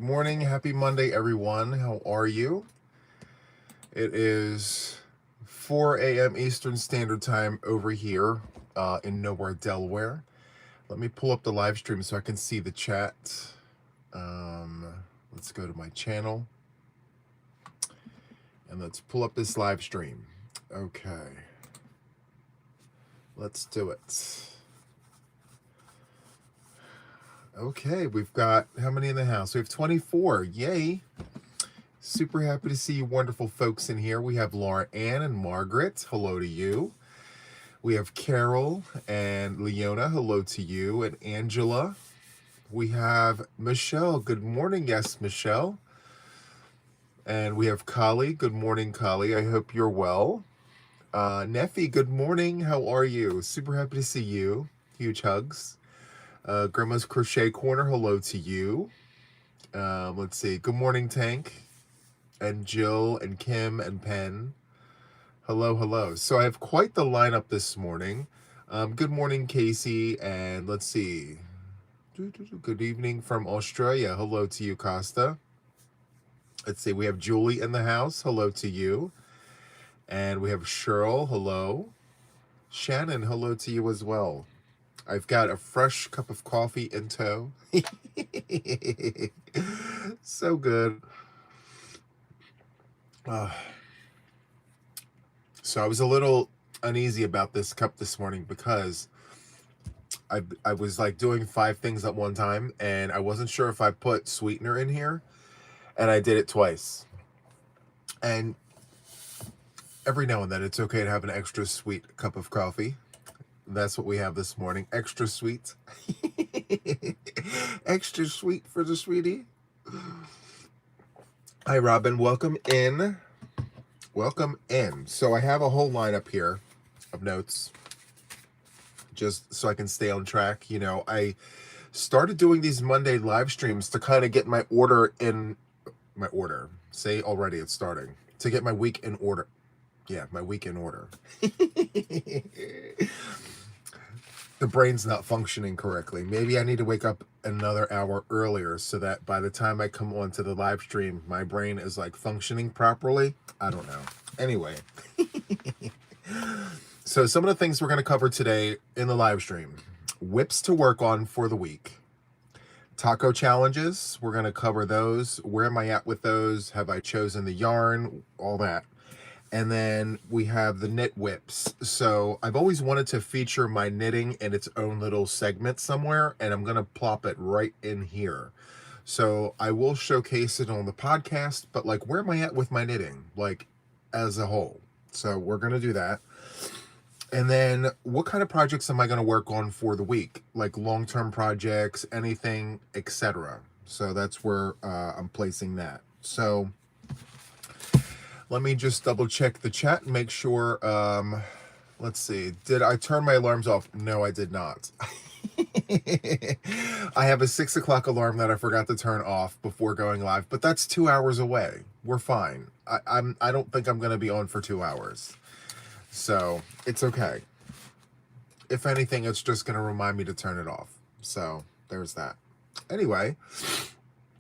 Morning, happy Monday, everyone. How are you? It is 4 a.m. Eastern Standard Time over here in Nowhere, Delaware. Let me pull up the live stream so I can see the chat. Let's go to my channel and let's pull up this live stream. Okay. Let's do it. Okay, we've got how many in the house? We have 24. Yay. Super happy to see you wonderful folks in here. We have Laura Ann and Margaret. Hello to you. We have Carol and Leona. Hello to you. And Angela. We have Michelle. Good morning. Yes, Michelle. And we have Kali. Good morning, Kali. I hope you're well. Neffy, good morning. How are you? Super happy to see you. Huge hugs. Grandma's Crochet Corner. Hello to you. Let's see. Good morning, Tank. And Jill and Kim and Penn. Hello, hello. So I have quite the lineup this morning. Good morning, Casey. And let's see. Good evening from Australia. Hello to you, Costa. Let's see. We have Julie in the house. Hello to you. And we have Cheryl. Hello. Shannon, hello to you as well. I've got a fresh cup of coffee in tow. So good. So I was a little uneasy about this cup this morning because I was like doing 5 things at one time and I wasn't sure if I put sweetener in here, and I did it twice. And every now and then it's okay to have an extra sweet cup of coffee. That's what we have this morning. Extra sweet. Extra sweet for the sweetie. Hi, Robin. Welcome in. Welcome in. So I have a whole lineup here of notes just so I can stay on track. You know, I started doing these Monday live streams to kind of get my order in my order. Say already it's starting. To get my week in order. Yeah, my week in order. The brain's not functioning correctly. Maybe I need to wake up another hour earlier so that by the time I come onto the live stream, my brain is like functioning properly. I don't know. Anyway. So some of the things we're going to cover today in the live stream. Whips to work on for the week. Taco challenges. We're going to cover those. Where am I at with those? Have I chosen the yarn? All that. And then we have the knit whips. So I've always wanted to feature my knitting in its own little segment somewhere, and I'm going to plop it right in here. So I will showcase it on the podcast, but like, where am I at with my knitting? Like, as a whole. So we're going to do that. And then what kind of projects am I going to work on for the week? Like long-term projects, anything, etc. So that's where I'm placing that. So let me just double check the chat and make sure. Let's see. Did I turn my alarms off? No, I did not. I have a 6 o'clock alarm that I forgot to turn off before going live, but that's 2 hours away. We're fine. I don't think I'm going to be on for 2 hours. So it's okay. If anything, it's just going to remind me to turn it off. So there's that. Anyway,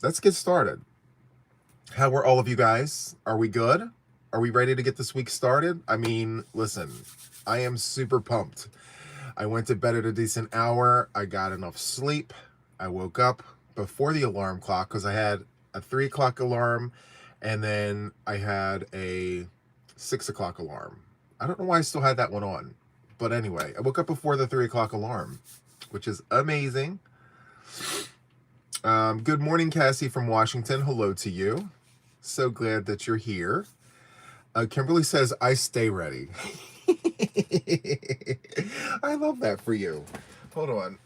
let's get started. How are all of you guys? Are we good? Are we ready to get this week started? I mean, listen, I am super pumped. I went to bed at a decent hour. I got enough sleep. I woke up before the alarm clock because I had a 3 o'clock alarm and then I had a 6 o'clock alarm. I don't know why I still had that one on. But anyway, I woke up before the 3 o'clock alarm, which is amazing. Good morning, Cassie from Washington. Hello to you. So glad that you're here. Kimberly says, I stay ready. I love that for you. Hold on.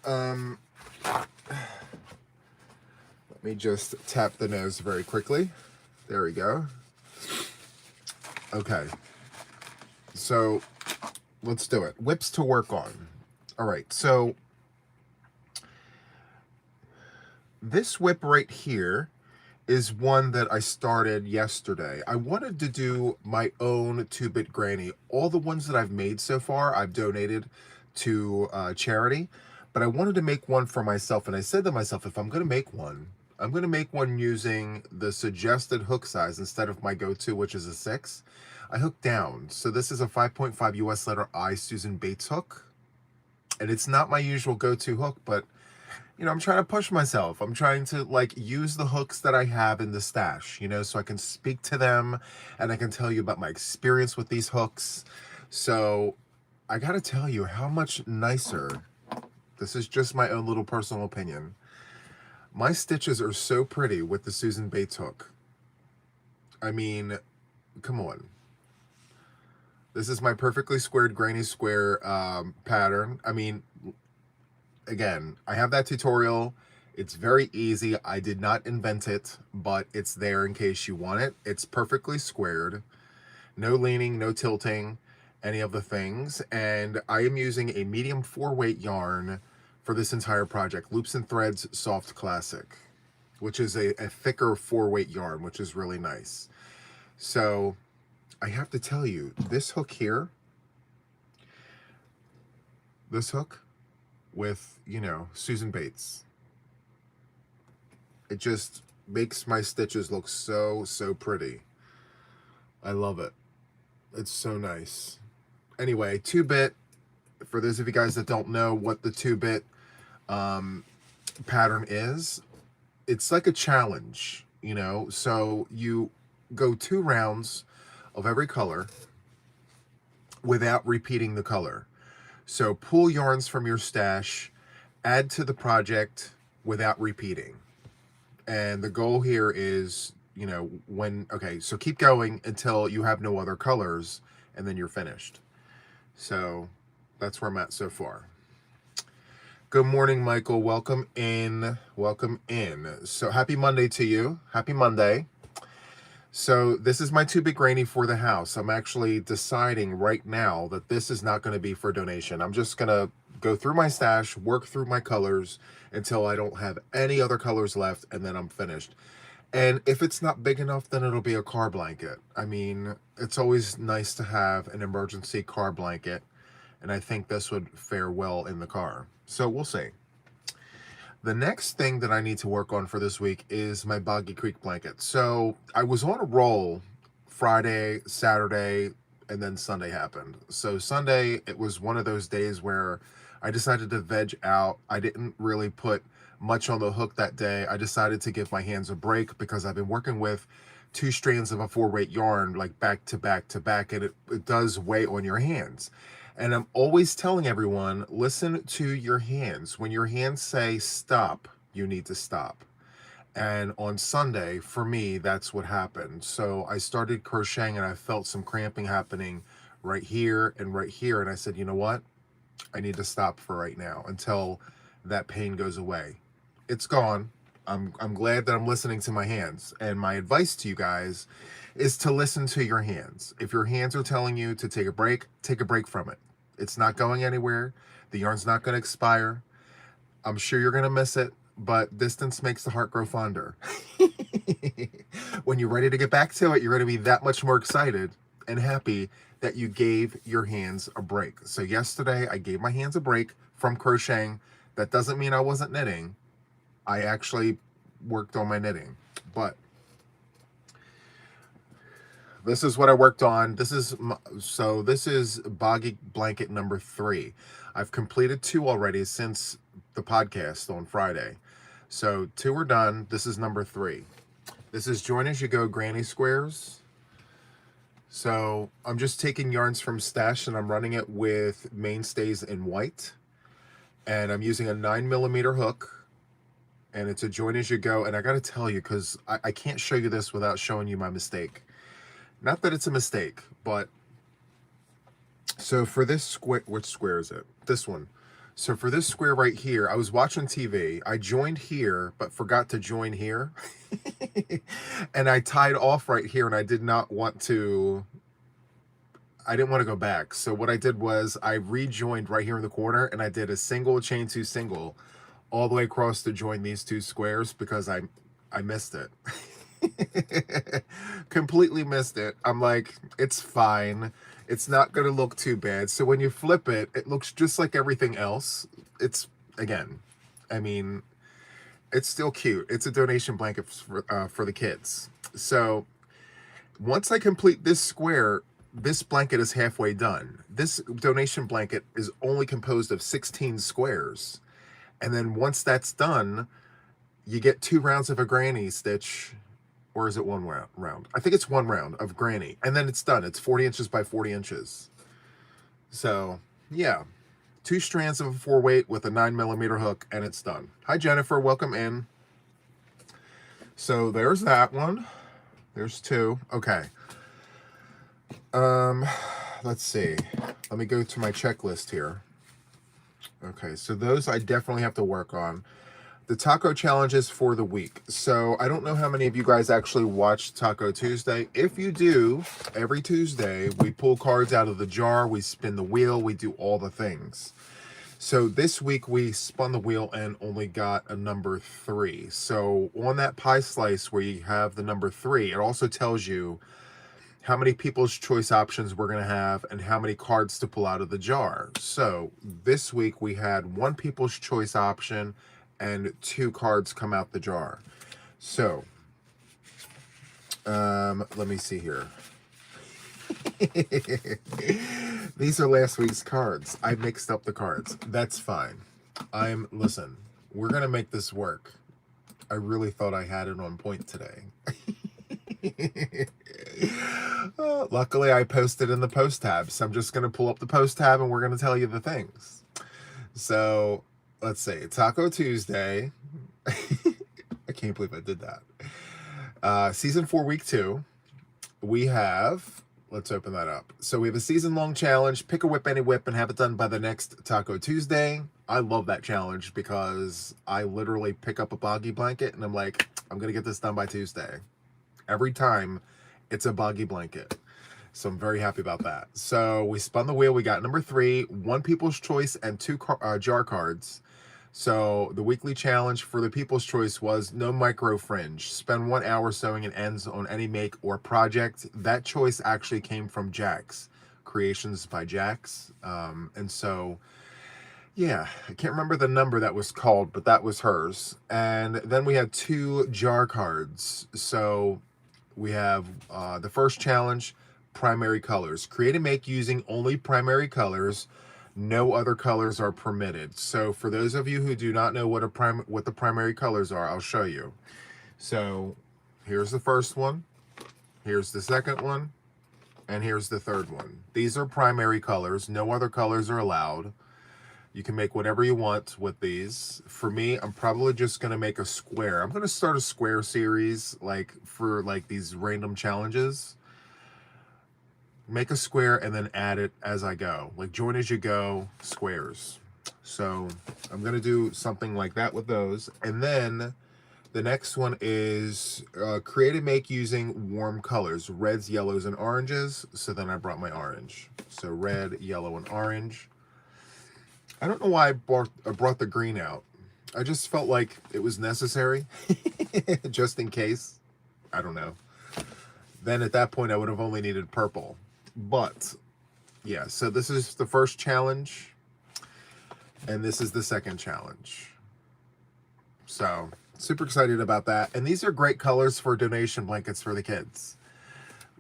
Let me just tap the nose very quickly. There we go. Okay. So let's do it. Whips to work on. All right. So this whip right here is one that I started yesterday. I wanted to do my own 2-bit granny. All the ones that I've made so far, I've donated to charity, but I wanted to make one for myself. And I said to myself, if I'm going to make one, I'm going to make one using the suggested hook size instead of my go-to, which is a 6. I hook down. So this is a 5.5 US letter I Susan Bates hook. And it's not my usual go-to hook, but you know, I'm trying to push myself. I'm trying to like use the hooks that I have in the stash, you know, so I can speak to them and I can tell you about my experience with these hooks. So I got to tell you how much nicer, this is just my own little personal opinion. My stitches are so pretty with the Susan Bates hook. I mean, come on. This is my perfectly squared granny square pattern. I mean, again, I have that tutorial. It's very easy. I did not invent it, but it's there in case you want it. It's perfectly squared. No leaning, no tilting, any of the things. And I am using a medium 4-weight yarn for this entire project. Loops and Threads Soft Classic, which is a thicker 4-weight yarn, which is really nice. So I have to tell you, this hook here, this hook with, you know, Susan Bates, it just makes my stitches look so pretty. I love it. It's so nice. Anyway, 2-bit, for those of you guys that don't know what the 2-bit pattern is, it's like a challenge, you know. So you go 2 rounds of every color without repeating the color. So pull yarns from your stash, add to the project without repeating. And the goal here is, you know, okay, so keep going until you have no other colors and then you're finished. So that's where I'm at so far. Good morning, Michael. Welcome in. Welcome in. So happy Monday to you. Happy Monday. So this is my 2-bit granny for the house. I'm actually deciding right now that this is not going to be for donation. I'm just going to go through my stash, work through my colors until I don't have any other colors left, and then I'm finished. And if it's not big enough, then it'll be a car blanket. I mean, it's always nice to have an emergency car blanket, and I think this would fare well in the car. So we'll see. The next thing that I need to work on for this week is my Boggy Creek blanket. So I was on a roll Friday, Saturday, and then Sunday happened. So Sunday, it was one of those days where I decided to veg out. I didn't really put much on the hook that day. I decided to give my hands a break because I've been working with 2 strands of a 4-weight yarn like back to back to back, and it does weigh on your hands. And I'm always telling everyone, listen to your hands. When your hands say stop, you need to stop. And on Sunday, for me, that's what happened. So I started crocheting and I felt some cramping happening right here and right here. And I said, you know what? I need to stop for right now until that pain goes away. It's gone. I'm glad that I'm listening to my hands. And my advice to you guys is to listen to your hands. If your hands are telling you to take a break from it. It's not going anywhere. The yarn's not going to expire. I'm sure you're going to miss it, but distance makes the heart grow fonder. When you're ready to get back to it, you're going to be that much more excited and happy that you gave your hands a break. So yesterday, I gave my hands a break from crocheting. That doesn't mean I wasn't knitting. I actually worked on my knitting, but this is what I worked on. This is Boggy Blanket number 3. I've completed 2 already since the podcast on Friday. So 2 are done. This is number 3. This is Join As You Go Granny Squares. So I'm just taking yarns from stash and I'm running it with mainstays in white. And I'm using a 9mm hook. And it's a Join As You Go. And I got to tell you, because I can't show you this without showing you my mistake. Not that it's a mistake, but so for this square, which square is it? This one. So for this square right here, I was watching TV. I joined here, but forgot to join here. And I tied off right here, and I didn't want to go back. So what I did was I rejoined right here in the corner, and I did a single chain 2 single all the way across to join these 2 squares because I missed it. Completely missed it. I'm like, it's fine. It's not going to look too bad. So when you flip it, it looks just like everything else. It's, again, I mean, it's still cute. It's a donation blanket for the kids. So once I complete this square, this blanket is halfway done. This donation blanket is only composed of 16 squares. And then once that's done, you get 2 rounds of a granny stitch, or is it 1 round? I think it's 1 round of granny, and then it's done. It's 40 inches by 40 inches. So yeah, 2 strands of a 4-weight with a 9mm hook, and it's done. Hi Jennifer, welcome in. So there's that one. There's 2. Okay. Let's see. Let me go to my checklist here. Okay, so those I definitely have to work on. The taco challenges for the week. So I don't know how many of you guys actually watch Taco Tuesday. If you do, every Tuesday we pull cards out of the jar, we spin the wheel, we do all the things. So this week we spun the wheel and only got a number 3. So on that pie slice where you have the number 3, it also tells you how many people's choice options we're going to have and how many cards to pull out of the jar. So this week we had 1 people's choice option and 2 cards come out the jar. So let me see here. These are last week's cards. I mixed up the cards. That's fine. Listen, we're gonna make this work. I really thought I had it on point today. Luckily I posted in the post tab, so I'm just gonna pull up the post tab and we're gonna tell you the things. So let's see, Taco Tuesday. I can't believe I did that. Season 4, week 2. We have, let's open that up. So we have a season-long challenge. Pick a whip, any whip, and have it done by the next Taco Tuesday. I love that challenge because I literally pick up a boggy blanket and I'm like, I'm going to get this done by Tuesday. Every time it's a boggy blanket. So I'm very happy about that. So we spun the wheel. We got number 3, 1 people's choice, and 2 jar cards. So the weekly challenge for the people's choice was no micro fringe. Spend 1 hour sewing and ends on any make or project. That choice actually came from Jax, Creations by Jax. And so, yeah, I can't remember the number that was called, but that was hers. And then we had 2 jar cards. So we have the first challenge, primary colors. Create and make using only primary colors. No other colors are permitted. So for those of you who do not know what the primary colors are, I'll show you. So here's the first one, here's the second one, and here's the third one. These are primary colors. No other colors are allowed. You can make whatever you want with these. For me, I'm probably just going to make a square. I'm going to start a square series for these random challenges. Make a square and then add it as I go, like join as you go squares. So I'm going to do something like that with those. And then the next one is create and make using warm colors, reds, yellows, and oranges. So then I brought my orange. So red, yellow, and orange. I don't know why I brought the green out. I just felt like it was necessary just in case. I don't know. Then at that point I would have only needed purple. But yeah, so this is the first challenge and this is the second challenge. So super excited about that. And these are great colors for donation blankets for the kids.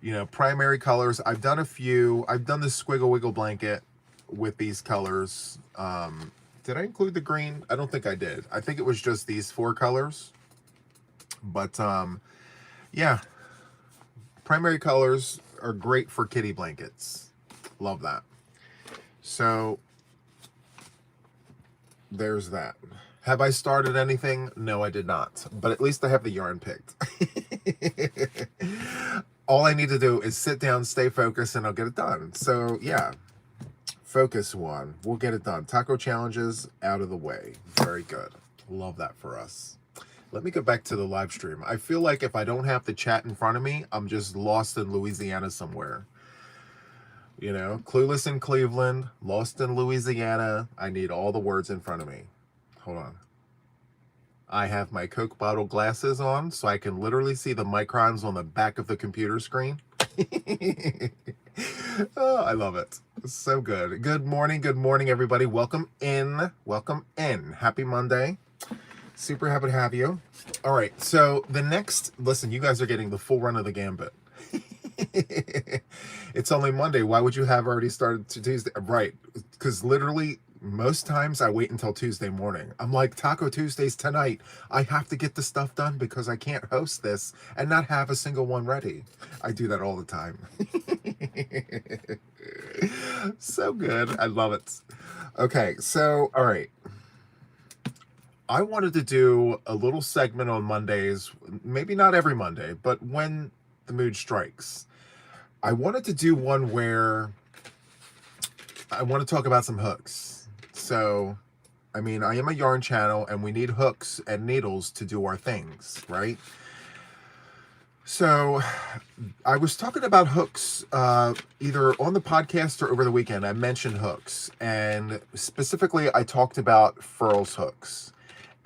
You know, primary colors. I've done a few. I've done the Squiggle Wiggle blanket with these colors. Did I include the green? I don't think I did. I think it was just these 4 colors. But yeah, primary colors are great for kitty blankets. Love that. So there's that. Have I started anything? No, I did not. But at least I have the yarn picked. All I need to do is sit down, stay focused, and I'll get it done. So yeah, focus one. We'll get it done. Taco challenges out of the way. Very good. Love that for us. Let me go back to the live stream. I feel like if I don't have the chat in front of me, I'm just lost in Louisiana somewhere. You know, clueless in Cleveland, lost in Louisiana. I need all the words in front of me. Hold on. I have my Coke bottle glasses on, so I can literally see the microns on the back of the computer screen. Oh, I love it. So good. Good morning, everybody. Welcome in. Welcome in. Happy Monday. Super happy to have you. All right, so the next, listen, you guys are getting the full run of the gambit. It's only Monday. Why would you have already started to Tuesday? Right, because literally most times I wait until Tuesday morning. I'm like, Taco Tuesday's tonight. I have to get the stuff done because I can't host this and not have a single one ready. I do that all the time. So good. I love it. Okay, so, all right. I wanted to do a little segment on Mondays, maybe not every Monday, but when the mood strikes. I wanted to do one where I want to talk about some hooks. So, I mean, I am a yarn channel and we need hooks and needles to do our things, right? So, I was talking about hooks either on the podcast or over the weekend. I mentioned hooks, and specifically I talked about Furls hooks.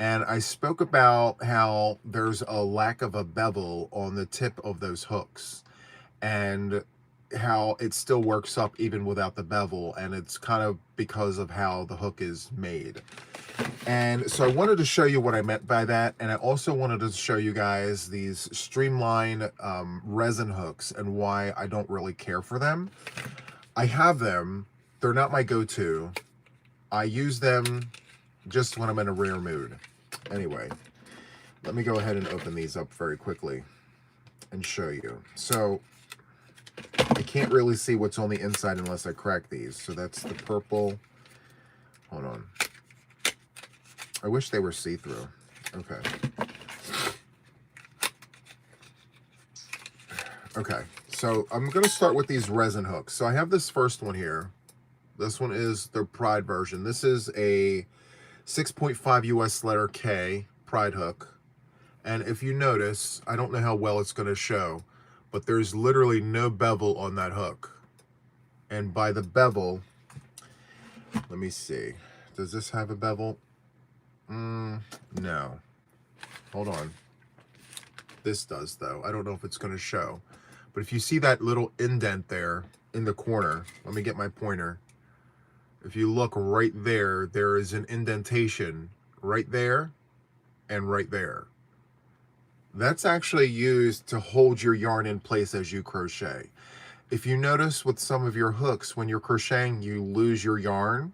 And I spoke about how there's a lack of a bevel on the tip of those hooks and how it still works up even without the bevel. And it's kind of because of how the hook is made. And so I wanted to show you what I meant by that. And I also wanted to show you guys these streamline resin hooks and why I don't really care for them. I have them. They're not my go-to. I use them just when I'm in a rare mood. Anyway, let me go ahead and open these up very quickly and show you. So I can't really see what's on the inside unless I crack these. So that's the purple. Hold on. I wish they were see-through. Okay. Okay, so I'm going to start with these resin hooks. So I have this first one here. This one is the Pride version. This is a 6.5 US letter K Pride hook. And if you notice, I don't know how well it's going to show, but there's literally no bevel on that hook. And by the bevel, let me see. Does this have a bevel? No. Hold on. This does, though. I don't know if it's going to show. But if you see that little indent there in the corner, let me get my pointer. If you look right there, there is an indentation right there and right there. That's actually used to hold your yarn in place as you crochet. If you notice with some of your hooks, when you're crocheting, you lose your yarn.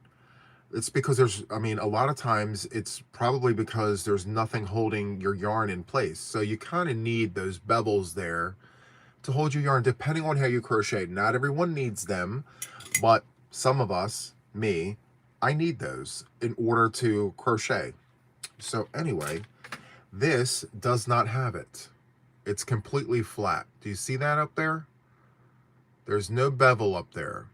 It's because there's, I mean, a lot of times it's probably because there's nothing holding your yarn in place. So you kind of need those bevels there to hold your yarn, depending on how you crochet. Not everyone needs them, but some of us, me, I need those in order to crochet. So anyway, this does not have it. It's completely flat. Do you see that up there? There's no bevel up there.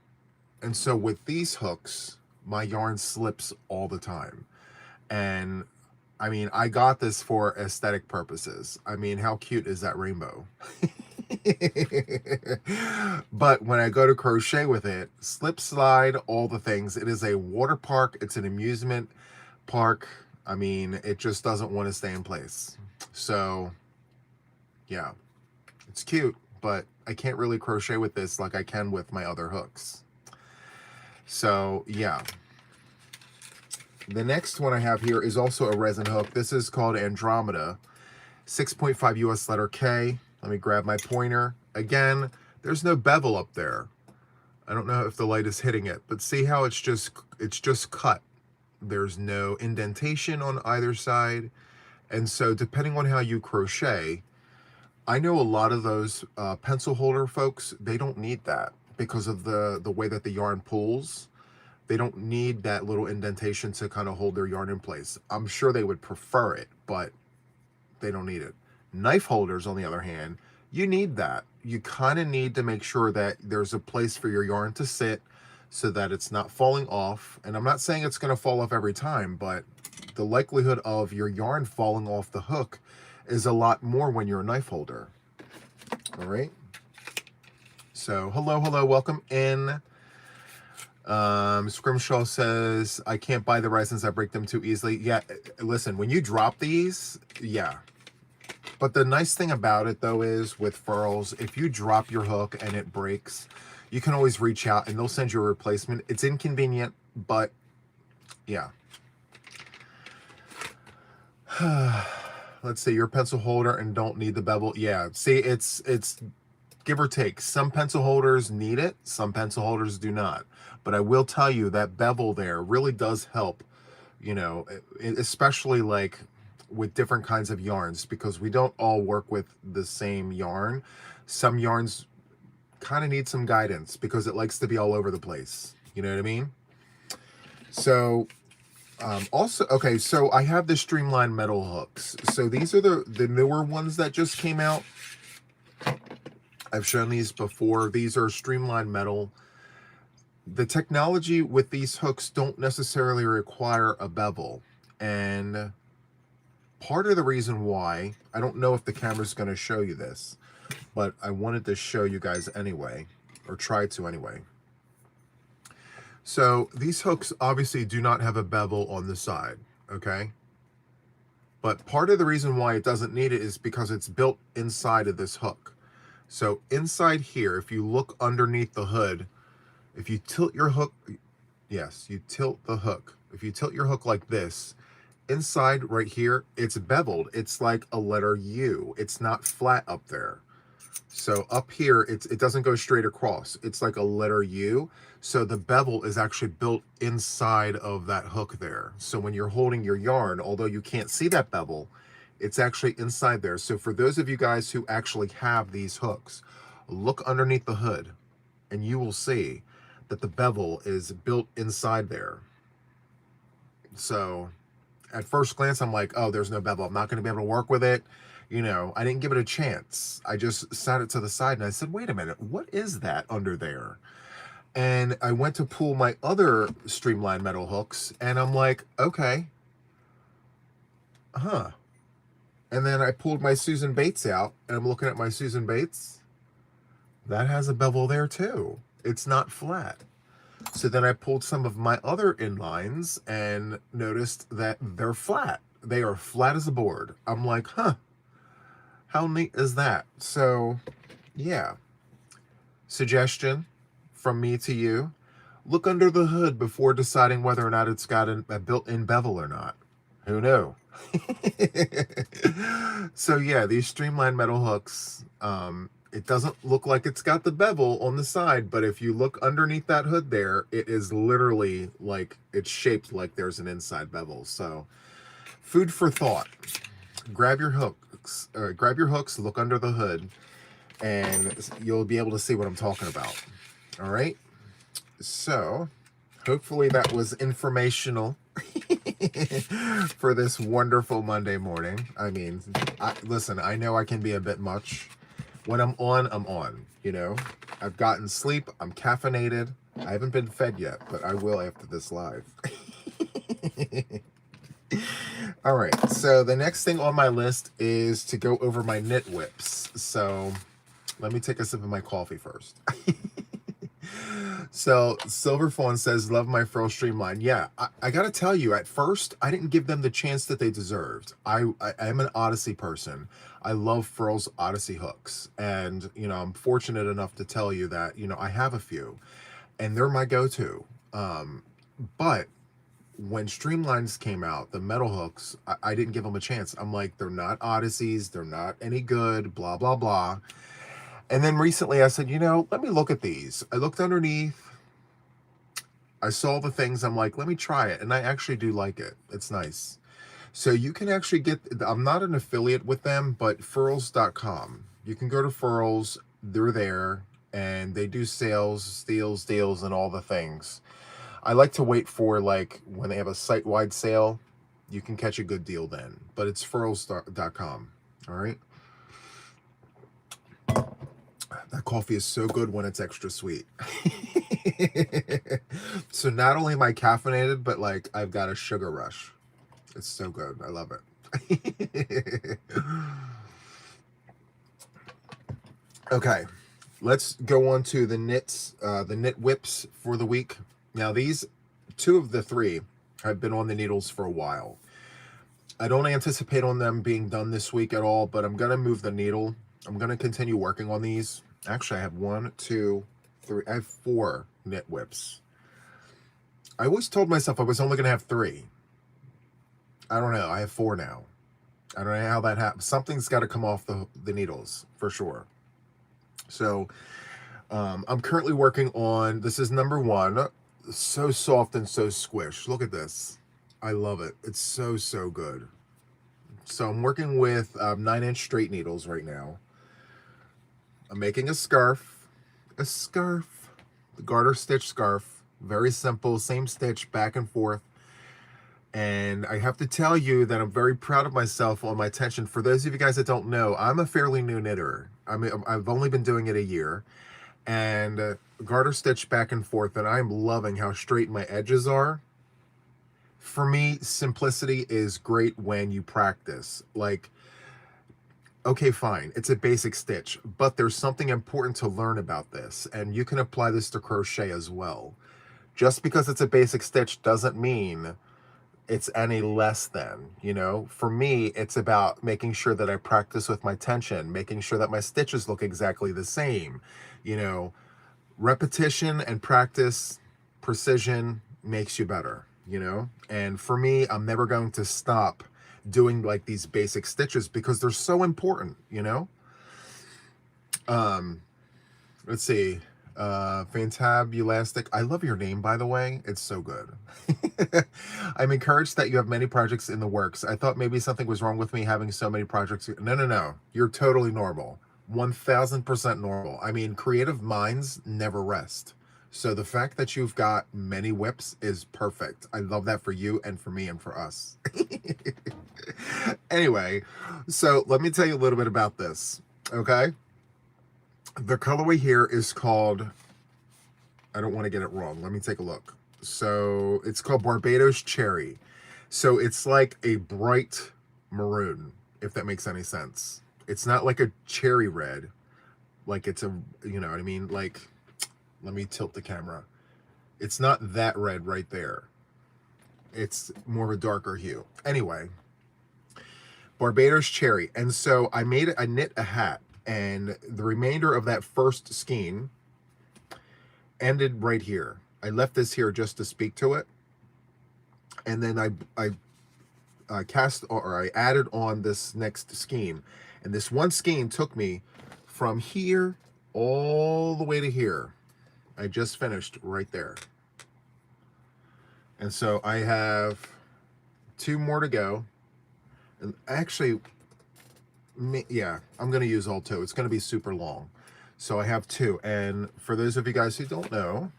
And so with these hooks, my yarn slips all the time. And I mean, I got this for aesthetic purposes. I mean, how cute is that rainbow? But when I go to crochet with it, slip, slide, all the things. It is a water park. It's an amusement park. I mean, it just doesn't want to stay in place. So, yeah, it's cute, but I can't really crochet with this like I can with my other hooks. So, yeah. The next one I have here is also a resin hook. This is called Andromeda, 6.5 US letter K. Let me grab my pointer. Again, there's no bevel up there. I don't know if the light is hitting it, but see how it's just cut. There's no indentation on either side. And so depending on how you crochet, I know a lot of those pencil holder folks, they don't need that because of the way that the yarn pulls. They don't need that little indentation to kind of hold their yarn in place. I'm sure they would prefer it, but they don't need it. Knife holders, on the other hand, you need that. You kind of need to make sure that there's a place for your yarn to sit so that it's not falling off. And I'm not saying it's going to fall off every time, but the likelihood of your yarn falling off the hook is a lot more when you're a knife holder. All right. So hello, welcome in. Scrimshaw says, I can't buy the resins, I break them too easily. Yeah, listen, when you drop these, yeah. But the nice thing about it, though, is with furls, if you drop your hook and it breaks, you can always reach out and they'll send you a replacement. It's inconvenient, but yeah. Let's say your pencil holder and don't need the bevel. Yeah, see, it's give or take. Some pencil holders need it, some pencil holders do not. But I will tell you that bevel there really does help, you know, especially like with different kinds of yarns, because we don't all work with the same yarn. Some yarns kind of need some guidance because it likes to be all over the place. You know what I mean? So also, okay, so I have the streamlined metal hooks. So these are the newer ones that just came out. I've shown these before. These are streamlined metal. The technology with these hooks don't necessarily require a bevel. And part of the reason why, I don't know if the camera's going to show you this, but I wanted to show you guys anyway, or try to anyway. So these hooks obviously do not have a bevel on the side, okay? But part of the reason why it doesn't need it is because it's built inside of this hook. So inside here, if you look underneath the hood, if you tilt your hook, yes, you tilt the hook. If you tilt your hook like this, inside right here, it's beveled. It's like a letter U. It's not flat up there. So up here, it doesn't go straight across. It's like a letter U. So the bevel is actually built inside of that hook there. So when you're holding your yarn, although you can't see that bevel, it's actually inside there. So for those of you guys who actually have these hooks, look underneath the hood and you will see that the bevel is built inside there. So at first glance, I'm like, oh, there's no bevel. I'm not going to be able to work with it. You know, I didn't give it a chance. I just sat it to the side and I said, wait a minute, what is that under there? And I went to pull my other streamlined metal hooks and I'm like, okay, huh. And then I pulled my Susan Bates out and I'm looking at my Susan Bates. That has a bevel there too. It's not flat. So then I pulled some of my other inlines and noticed that they're flat. They are flat as a board. I'm like, huh, how neat is that? So yeah, suggestion from me to you, look under the hood before deciding whether or not it's got a built-in bevel or not. Who knew? So yeah, these streamlined metal hooks, it doesn't look like it's got the bevel on the side, but if you look underneath that hood there, it is literally like it's shaped like there's an inside bevel. So food for thought. Grab your hooks, look under the hood, and you'll be able to see what I'm talking about. All right. So hopefully that was informational for this wonderful Monday morning. I mean, listen, I know I can be a bit much. When I'm on, you know. I've gotten sleep. I'm caffeinated. I haven't been fed yet, but I will after this live. All right, so the next thing on my list is to go over my knit whips. So let me take a sip of my coffee first. So Silver Fawn says, love my furl streamline. Yeah, I gotta tell you, at first I didn't give them the chance that they deserved. I'm an Odyssey person. I love Furl's Odyssey hooks, and you know, I'm fortunate enough to tell you that, you know, I have a few and they're my go-to. But when Streamlines came out, the metal hooks, I didn't give them a chance. I'm like, they're not Odysseys, they're not any good, blah blah blah. And then recently I said, you know, let me look at these. I looked underneath. I saw the things. I'm like, let me try it. And I actually do like it. It's nice. So you can actually get, I'm not an affiliate with them, but furls.com. You can go to Furls. They're there. And they do sales, steals, deals, and all the things. I like to wait for, like, when they have a site-wide sale, you can catch a good deal then. But it's furls.com. All right? That coffee is so good when it's extra sweet. So not only am I caffeinated, but like I've got a sugar rush. It's so good. I love it. Okay, let's go on to the knits, the knit whips for the week. Now these, 2 of the 3 have been on the needles for a while. I don't anticipate on them being done this week at all, but I'm going to move the needle. I'm going to continue working on these. Actually, I have 1, 2, 3. I have 4 knit whips. I always told myself I was only going to have 3. I don't know. I have 4 now. I don't know how that happens. Something's got to come off the needles for sure. So I'm currently working on, this is number one. So soft and so squish. Look at this. I love it. It's so, so good. So I'm working with 9-inch straight needles right now. I'm making a scarf. The garter stitch scarf. Very simple, same stitch back and forth. And I have to tell you that I'm very proud of myself on my tension. For those of you guys that don't know, I'm a fairly new knitter. I mean, I've only been doing it a year. And garter stitch back and forth, and I'm loving how straight my edges are. For me, simplicity is great when you practice. Like, okay, fine, it's a basic stitch, but there's something important to learn about this, and you can apply this to crochet as well. Just because it's a basic stitch doesn't mean it's any less than, you know. For me, it's about making sure that I practice with my tension, making sure that my stitches look exactly the same, you know. Repetition and practice, precision makes you better, you know. And for me, I'm never going to stop doing like these basic stitches because they're so important, you know. Let's see. Fantabulastic. I love your name, by the way. It's so good. I'm encouraged that you have many projects in the works. I thought maybe something was wrong with me having so many projects. No. You're totally normal. 1000% normal. I mean, creative minds never rest. So the fact that you've got many whips is perfect. I love that for you and for me and for us. Anyway, so let me tell you a little bit about this, okay? The colorway here is called, I don't want to get it wrong. Let me take a look. So it's called Barbados Cherry. So it's like a bright maroon, if that makes any sense. It's not like a cherry red, like it's a, you know what I mean? Like, let me tilt the camera. It's not that red right there. It's more of a darker hue. Anyway, Barbados Cherry. And so I knit a hat, and the remainder of that first skein ended right here. I left this here just to speak to it. And then I added on this next skein. And this one skein took me from here all the way to here. I just finished right there. And so I have 2 more to go. And actually, yeah, I'm going to use all 2. It's going to be super long. So I have 2. And for those of you guys who don't know,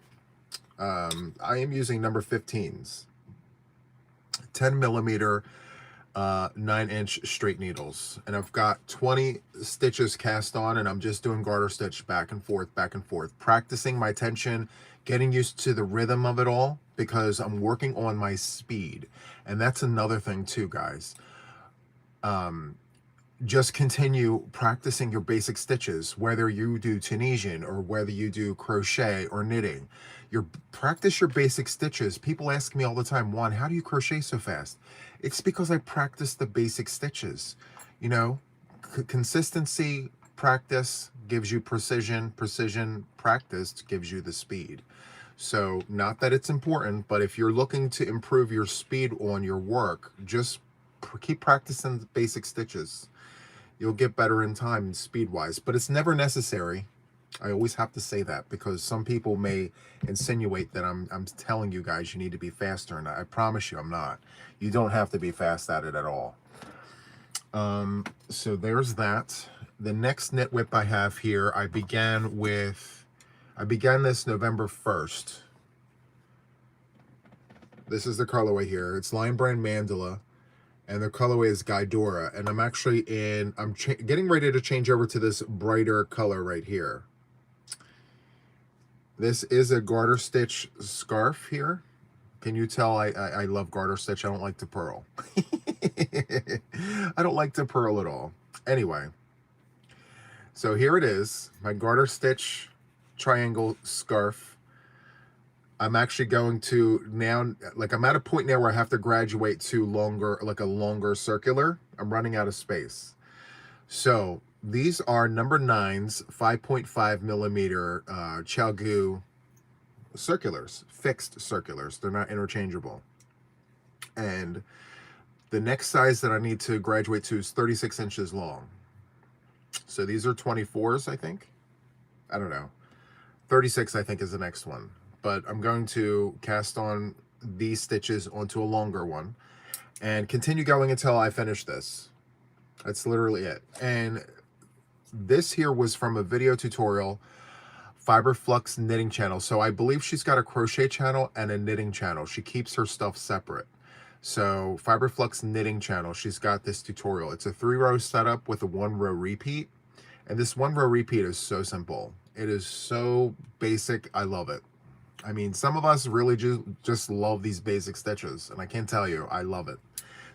I am using number 15s. 10 millimeter 9-inch straight needles, and I've got 20 stitches cast on, and I'm just doing garter stitch back and forth, practicing my tension, getting used to the rhythm of it all, because I'm working on my speed. And that's another thing too, guys. Just continue practicing your basic stitches, whether you do Tunisian or whether you do crochet or knitting. Practice your basic stitches. People ask me all the time, Juan, how do you crochet so fast? It's because I practice the basic stitches. You know, consistency, practice gives you precision. Precision, practice gives you the speed. So not that it's important, but if you're looking to improve your speed on your work, just keep practicing the basic stitches. You'll get better in time speed-wise, but it's never necessary. I always have to say that because some people may insinuate that I'm telling you guys you need to be faster, and I promise you I'm not. You don't have to be fast at it at all. So there's that. The next knit whip I have here, I began this November 1st. This is the colorway here. It's Lion Brand Mandala, and the colorway is Guidora. And I'm actually I'm getting ready to change over to this brighter color right here. This is a garter stitch scarf here. Can you tell I love garter stitch? I don't like to purl. I don't like to purl at all. Anyway, so here it is, my garter stitch triangle scarf. I'm actually going to now, like I'm at a point now where I have to graduate to longer, like a longer circular. I'm running out of space. So these are number 9's 5.5 millimeter Chalgu circulars, fixed circulars. They're not interchangeable. And The next size that I need to graduate to is 36 inches long. So these are 24s, I think. I don't know. 36, I think, is the next one. But I'm going to cast on these stitches onto a longer one and continue going until I finish this. That's literally it. And this here was from a video tutorial, Fiber Flux knitting channel. So I believe she's got a crochet channel and a knitting channel. She keeps her stuff separate. So Fiber Flux knitting channel, she's got this tutorial. It's a 3-row setup with a 1-row repeat. And this 1-row repeat is so simple. It is so basic. I love it. I mean, some of us really just love these basic stitches, and I can't tell you, I love it.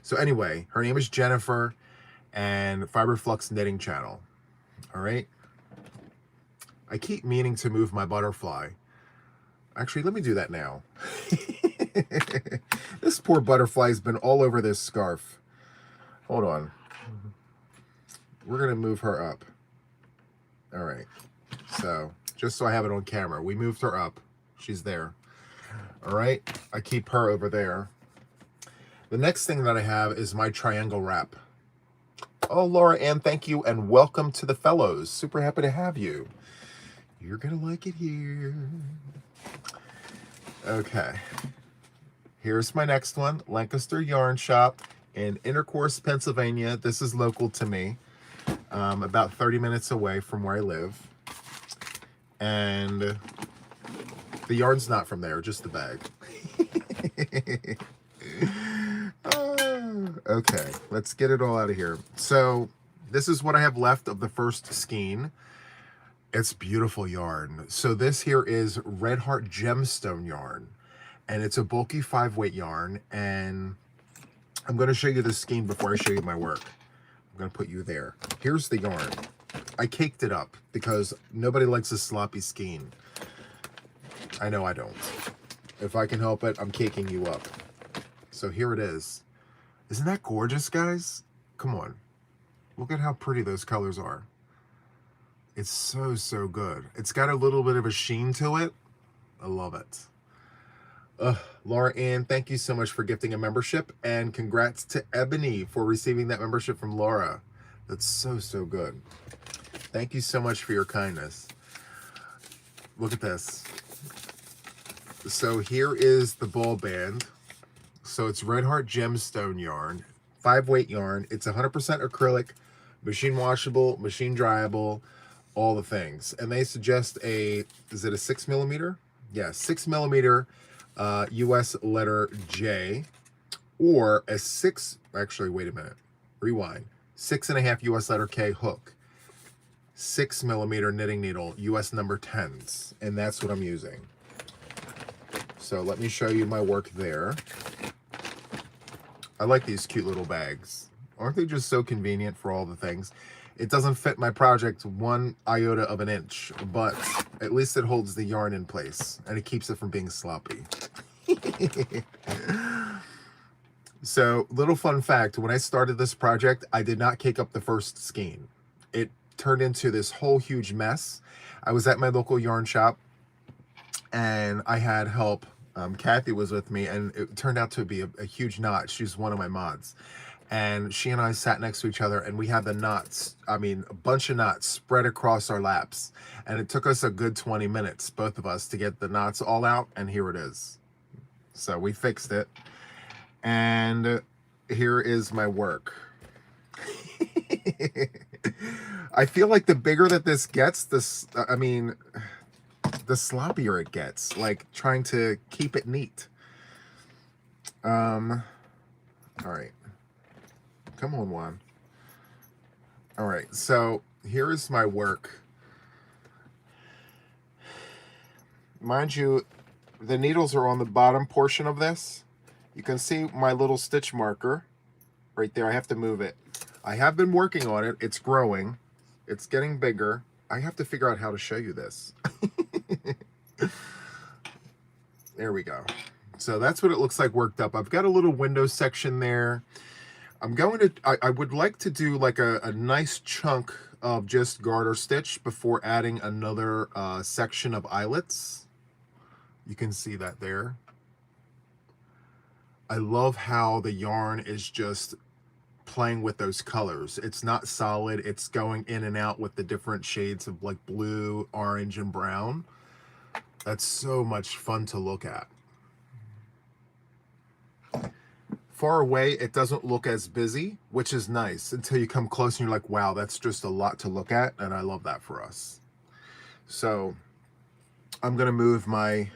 So anyway, her name is Jennifer, and Fiber Flux knitting channel. All right. I keep meaning to move my butterfly. Actually, let me do that now. This poor butterfly has been all over this scarf. Hold on. We're going to move her up. All right. So, just so I have it on camera, we moved her up. She's there. All right. I keep her over there. The next thing that I have is my triangle wrap. Oh, Laura Ann, thank you, and welcome to the fellows. Super happy to have you. You're going to like it here. Okay. Here's my next one, Lancaster Yarn Shop in Intercourse, Pennsylvania. This is local to me, about 30 minutes away from where I live. And the yarn's not from there, just the bag. Okay, let's get it all out of here. So this is what I have left of the first skein. It's beautiful yarn. So this here is Red Heart Gemstone yarn, and it's a bulky 5-weight yarn. And I'm going to show you the skein before I show you my work. I'm going to put you there. Here's the yarn. I caked it up because nobody likes a sloppy skein. I know I don't. If I can help it, I'm caking you up. So here it is. Isn't that gorgeous, guys? Come on. Look at how pretty those colors are. It's so, so good. It's got a little bit of a sheen to it. I love it. Laura Ann, thank you so much for gifting a membership, and congrats to Ebony for receiving that membership from Laura. That's so, so good. Thank you so much for your kindness. Look at this. So here is the ball band. So it's Red Heart Gemstone yarn, 5-weight yarn. It's 100% acrylic, machine washable, machine dryable, all the things. And they suggest is it a 6mm? Yeah, 6mm US letter J, or a actually, wait a minute, rewind, 6.5 US letter K hook, 6mm knitting needle, US number 10s, and that's what I'm using. So let me show you my work there. I like these cute little bags. Aren't they just so convenient for all the things? It doesn't fit my project 1 iota of an inch, but at least it holds the yarn in place and it keeps it from being sloppy. So, little fun fact, when I started this project, I did not cake up the first skein. It turned into this whole huge mess. I was at my local yarn shop and I had help. Kathy was with me, and it turned out to be a huge knot. She's one of my mods. And she and I sat next to each other, and we had the knots, I mean, a bunch of knots spread across our laps. And it took us a good 20 minutes, both of us, to get the knots all out, and here it is. So we fixed it. And here is my work. I feel like the bigger that this gets, the sloppier it gets, like trying to keep it neat. All right. Come on, Juan. All right, so here is my work. Mind you, the needles are on the bottom portion of this. You can see my little stitch marker right there. I have to move it. I have been working on it. It's growing. It's getting bigger. I have to figure out how to show you this. There we go. So that's what it looks like worked up. I've got a little window section there. I would like to do like a nice chunk of just garter stitch before adding another section of eyelets. You can see that there. I love how the yarn is just playing with those colors. It's not solid. It's going in and out with the different shades of like blue, orange, and brown. That's so much fun to look at. Far away, it doesn't look as busy, which is nice until you come close and you're like, wow, that's just a lot to look at. And I love that for us. So I'm going to move my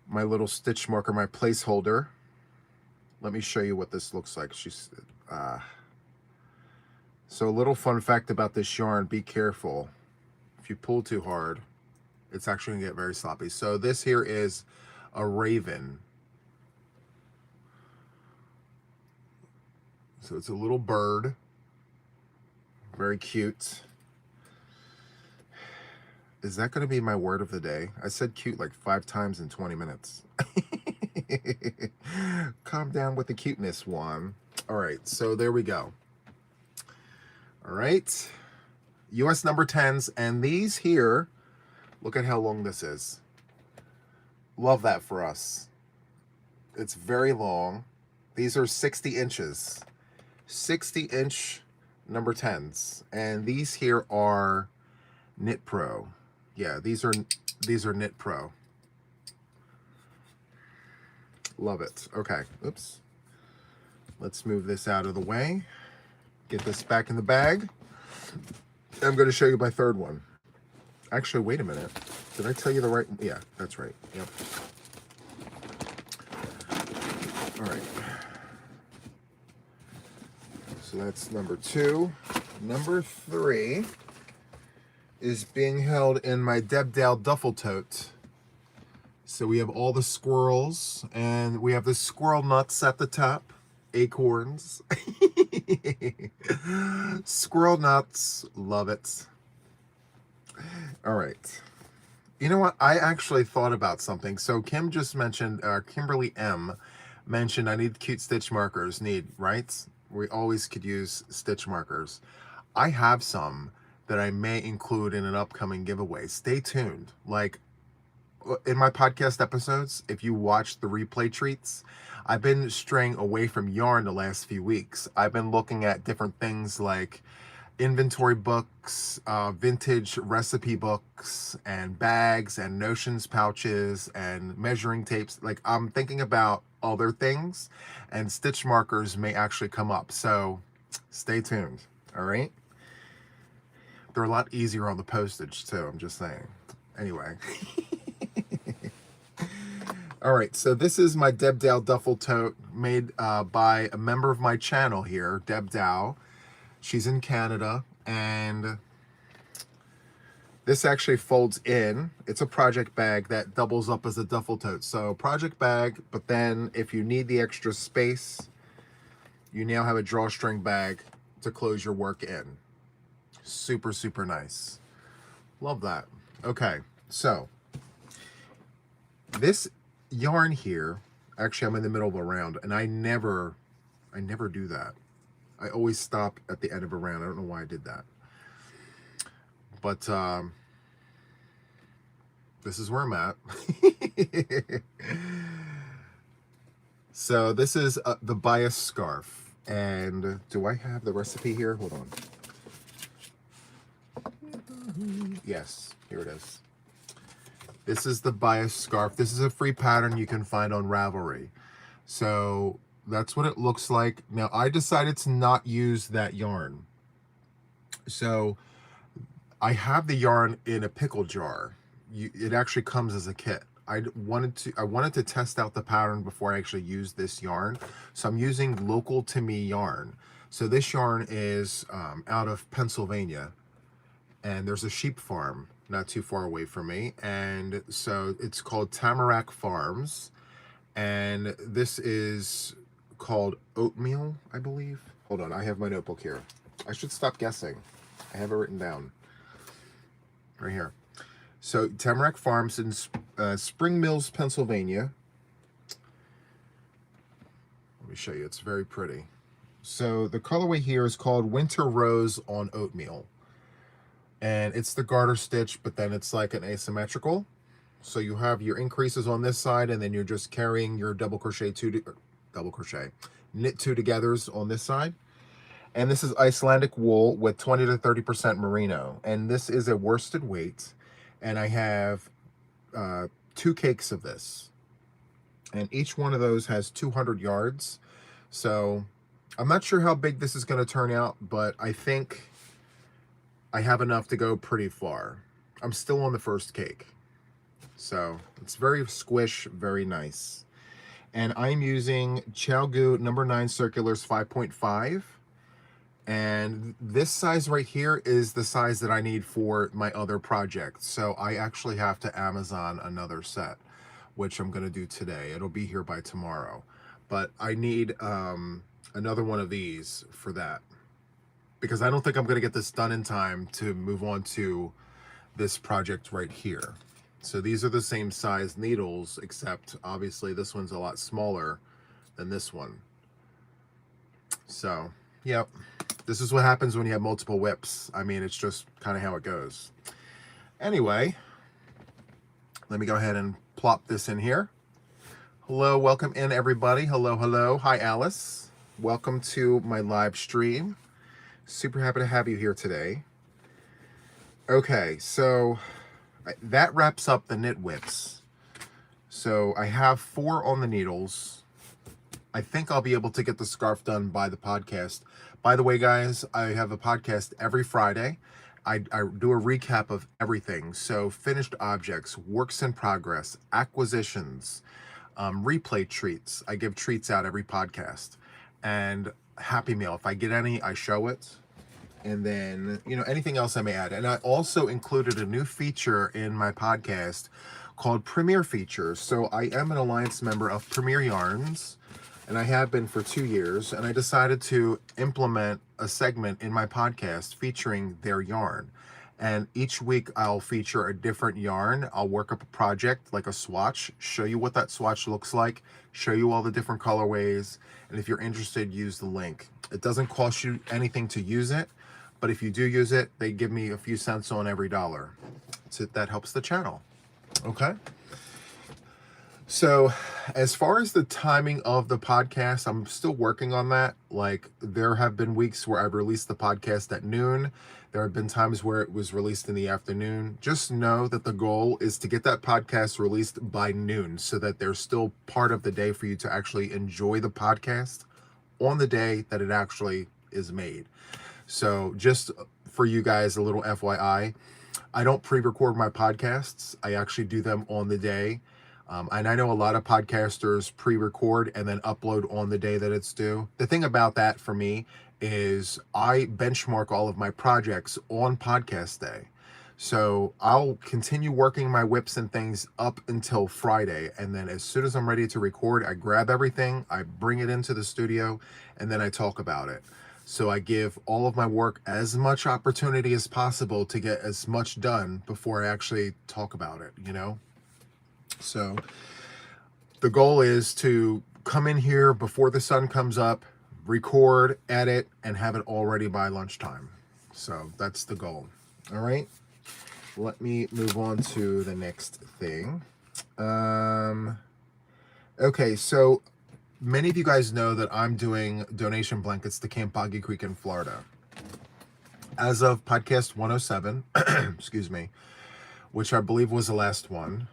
little stitch marker, my placeholder. Let me show you what this looks like. So a little fun fact about this yarn, be careful. If you pull too hard, it's actually gonna get very sloppy. So this here is a raven. So it's a little bird, very cute. Is that gonna be my word of the day? I said cute like 5 times in 20 minutes. Calm down with the cuteness, Juan. All right, so there we go. All right, US number 10s, and these here, look at how long this is. Love that for us. It's very long. These are 60 inches. 60-inch number 10s. And these here are Knit Pro. Yeah, these are Knit Pro. Love it. Okay, oops. Let's move this out of the way. Get this back in the bag. I'm going to show you my third one. Actually, wait a minute. Did I tell you the right? Yeah, that's right. Yep. All right. So that's number 2. Number 3 is being held in my Deb Dow duffel tote. So we have all the squirrels, and we have the squirrel nuts at the top. Acorns. Squirrel nuts. Love it. All right. You know what? I actually thought about something. So Kim just mentioned, Kimberly M mentioned I need cute stitch markers. Right? We always could use stitch markers. I have some that I may include in an upcoming giveaway. Stay tuned. Like in my podcast episodes, if you watch the replay treats, I've been straying away from yarn the last few weeks. I've been looking at different things like inventory books, vintage recipe books, and bags, and notions pouches, and measuring tapes. Like, I'm thinking about other things, and stitch markers may actually come up. So stay tuned. All right. They're a lot easier on the postage too. I'm just saying. Anyway. All right, so this is my Deb Dow duffel tote made by a member of my channel here, Deb Dow. She's in Canada, and this actually folds in. It's a project bag that doubles up as a duffel tote. So project bag, but then if you need the extra space, you now have a drawstring bag to close your work in. Super, super nice. Love that. Okay, so this yarn here, actually I'm in the middle of a round, and I never do that. I always stop at the end of a round. I don't know why I did that, but this is where I'm at. So this is the bias scarf, and do I have the recipe here? Hold on. Yes, here it is. This is the bias scarf. This is a free pattern you can find on Ravelry. So that's what it looks like. Now, I decided to not use that yarn. So I have the yarn in a pickle jar. It actually comes as a kit. I wanted to test out the pattern before I actually used this yarn. So I'm using local to me yarn. So this yarn is out of Pennsylvania, and there's a sheep farm not too far away from me, and so it's called Tamarack Farms, and this is called oatmeal, I believe. Hold on, I have my notebook here. I should stop guessing. I have it written down right here. So Tamarack Farms in Spring Mills, Pennsylvania. Let me show you. It's very pretty. So the colorway here is called Winter Rose on Oatmeal. And it's the garter stitch, but then it's like an asymmetrical. So you have your increases on this side, and then you're just carrying your double crochet knit two togethers on this side. And this is Icelandic wool with 20 to 30% merino. And this is a worsted weight. And I have 2 cakes of this. And each one of those has 200 yards. So I'm not sure how big this is going to turn out, but I think I have enough to go pretty far. I'm still on the first cake. So it's very squish, very nice. And I'm using ChiaoGoo number 9 circulars 5.5. And this size right here is the size that I need for my other project. So I actually have to Amazon another set, which I'm going to do today. It'll be here by tomorrow. But I need another one of these for that, because I don't think I'm going to get this done in time to move on to this project right here. So these are the same size needles, except obviously this one's a lot smaller than this one. So, yep. This is what happens when you have multiple whips. I mean, it's just kind of how it goes. Anyway, let me go ahead and plop this in here. Hello, welcome in everybody. Hello, hello. Hi, Alice. Welcome to my live stream. Super happy to have you here today. Okay, so that wraps up the knit whips. So I have 4 on the needles. I think I'll be able to get the scarf done by the podcast. By the way, guys, I have a podcast every Friday. I do a recap of everything. So finished objects, works in progress, acquisitions, replay treats. I give treats out every podcast. And Happy Meal. If I get any, I show it. And then, you know, anything else I may add. And I also included a new feature in my podcast called Premier Features. So I am an Alliance member of Premier Yarns, and I have been for 2 years. And I decided to implement a segment in my podcast featuring their yarn. And each week I'll feature a different yarn. I'll work up a project like a swatch, show you what that swatch looks like, show you all the different colorways. And if you're interested, use the link. It doesn't cost you anything to use it, but if you do use it, they give me a few cents on every dollar. So that helps the channel. Okay. So as far as the timing of the podcast, I'm still working on that. Like, there have been weeks where I've released the podcast at noon. There have been times where it was released in the afternoon. Just know that the goal is to get that podcast released by noon so that there's still part of the day for you to actually enjoy the podcast on the day that it actually is made. So just for you guys, a little FYI, I don't pre-record my podcasts. I actually do them on the day. And I know a lot of podcasters pre-record and then upload on the day that it's due. The thing about that for me is I benchmark all of my projects on podcast day. So I'll continue working my whips and things up until Friday. And then as soon as I'm ready to record, I grab everything, I bring it into the studio, and then I talk about it. So I give all of my work as much opportunity as possible to get as much done before I actually talk about it, you know? So the goal is to come in here before the sun comes up, record, edit, and have it all ready by lunchtime. So that's the goal. All right. Let me move on to the next thing. Okay, so many of you guys know that I'm doing donation blankets to Camp Boggy Creek in Florida. As of podcast 107, excuse me, which I believe was the last one,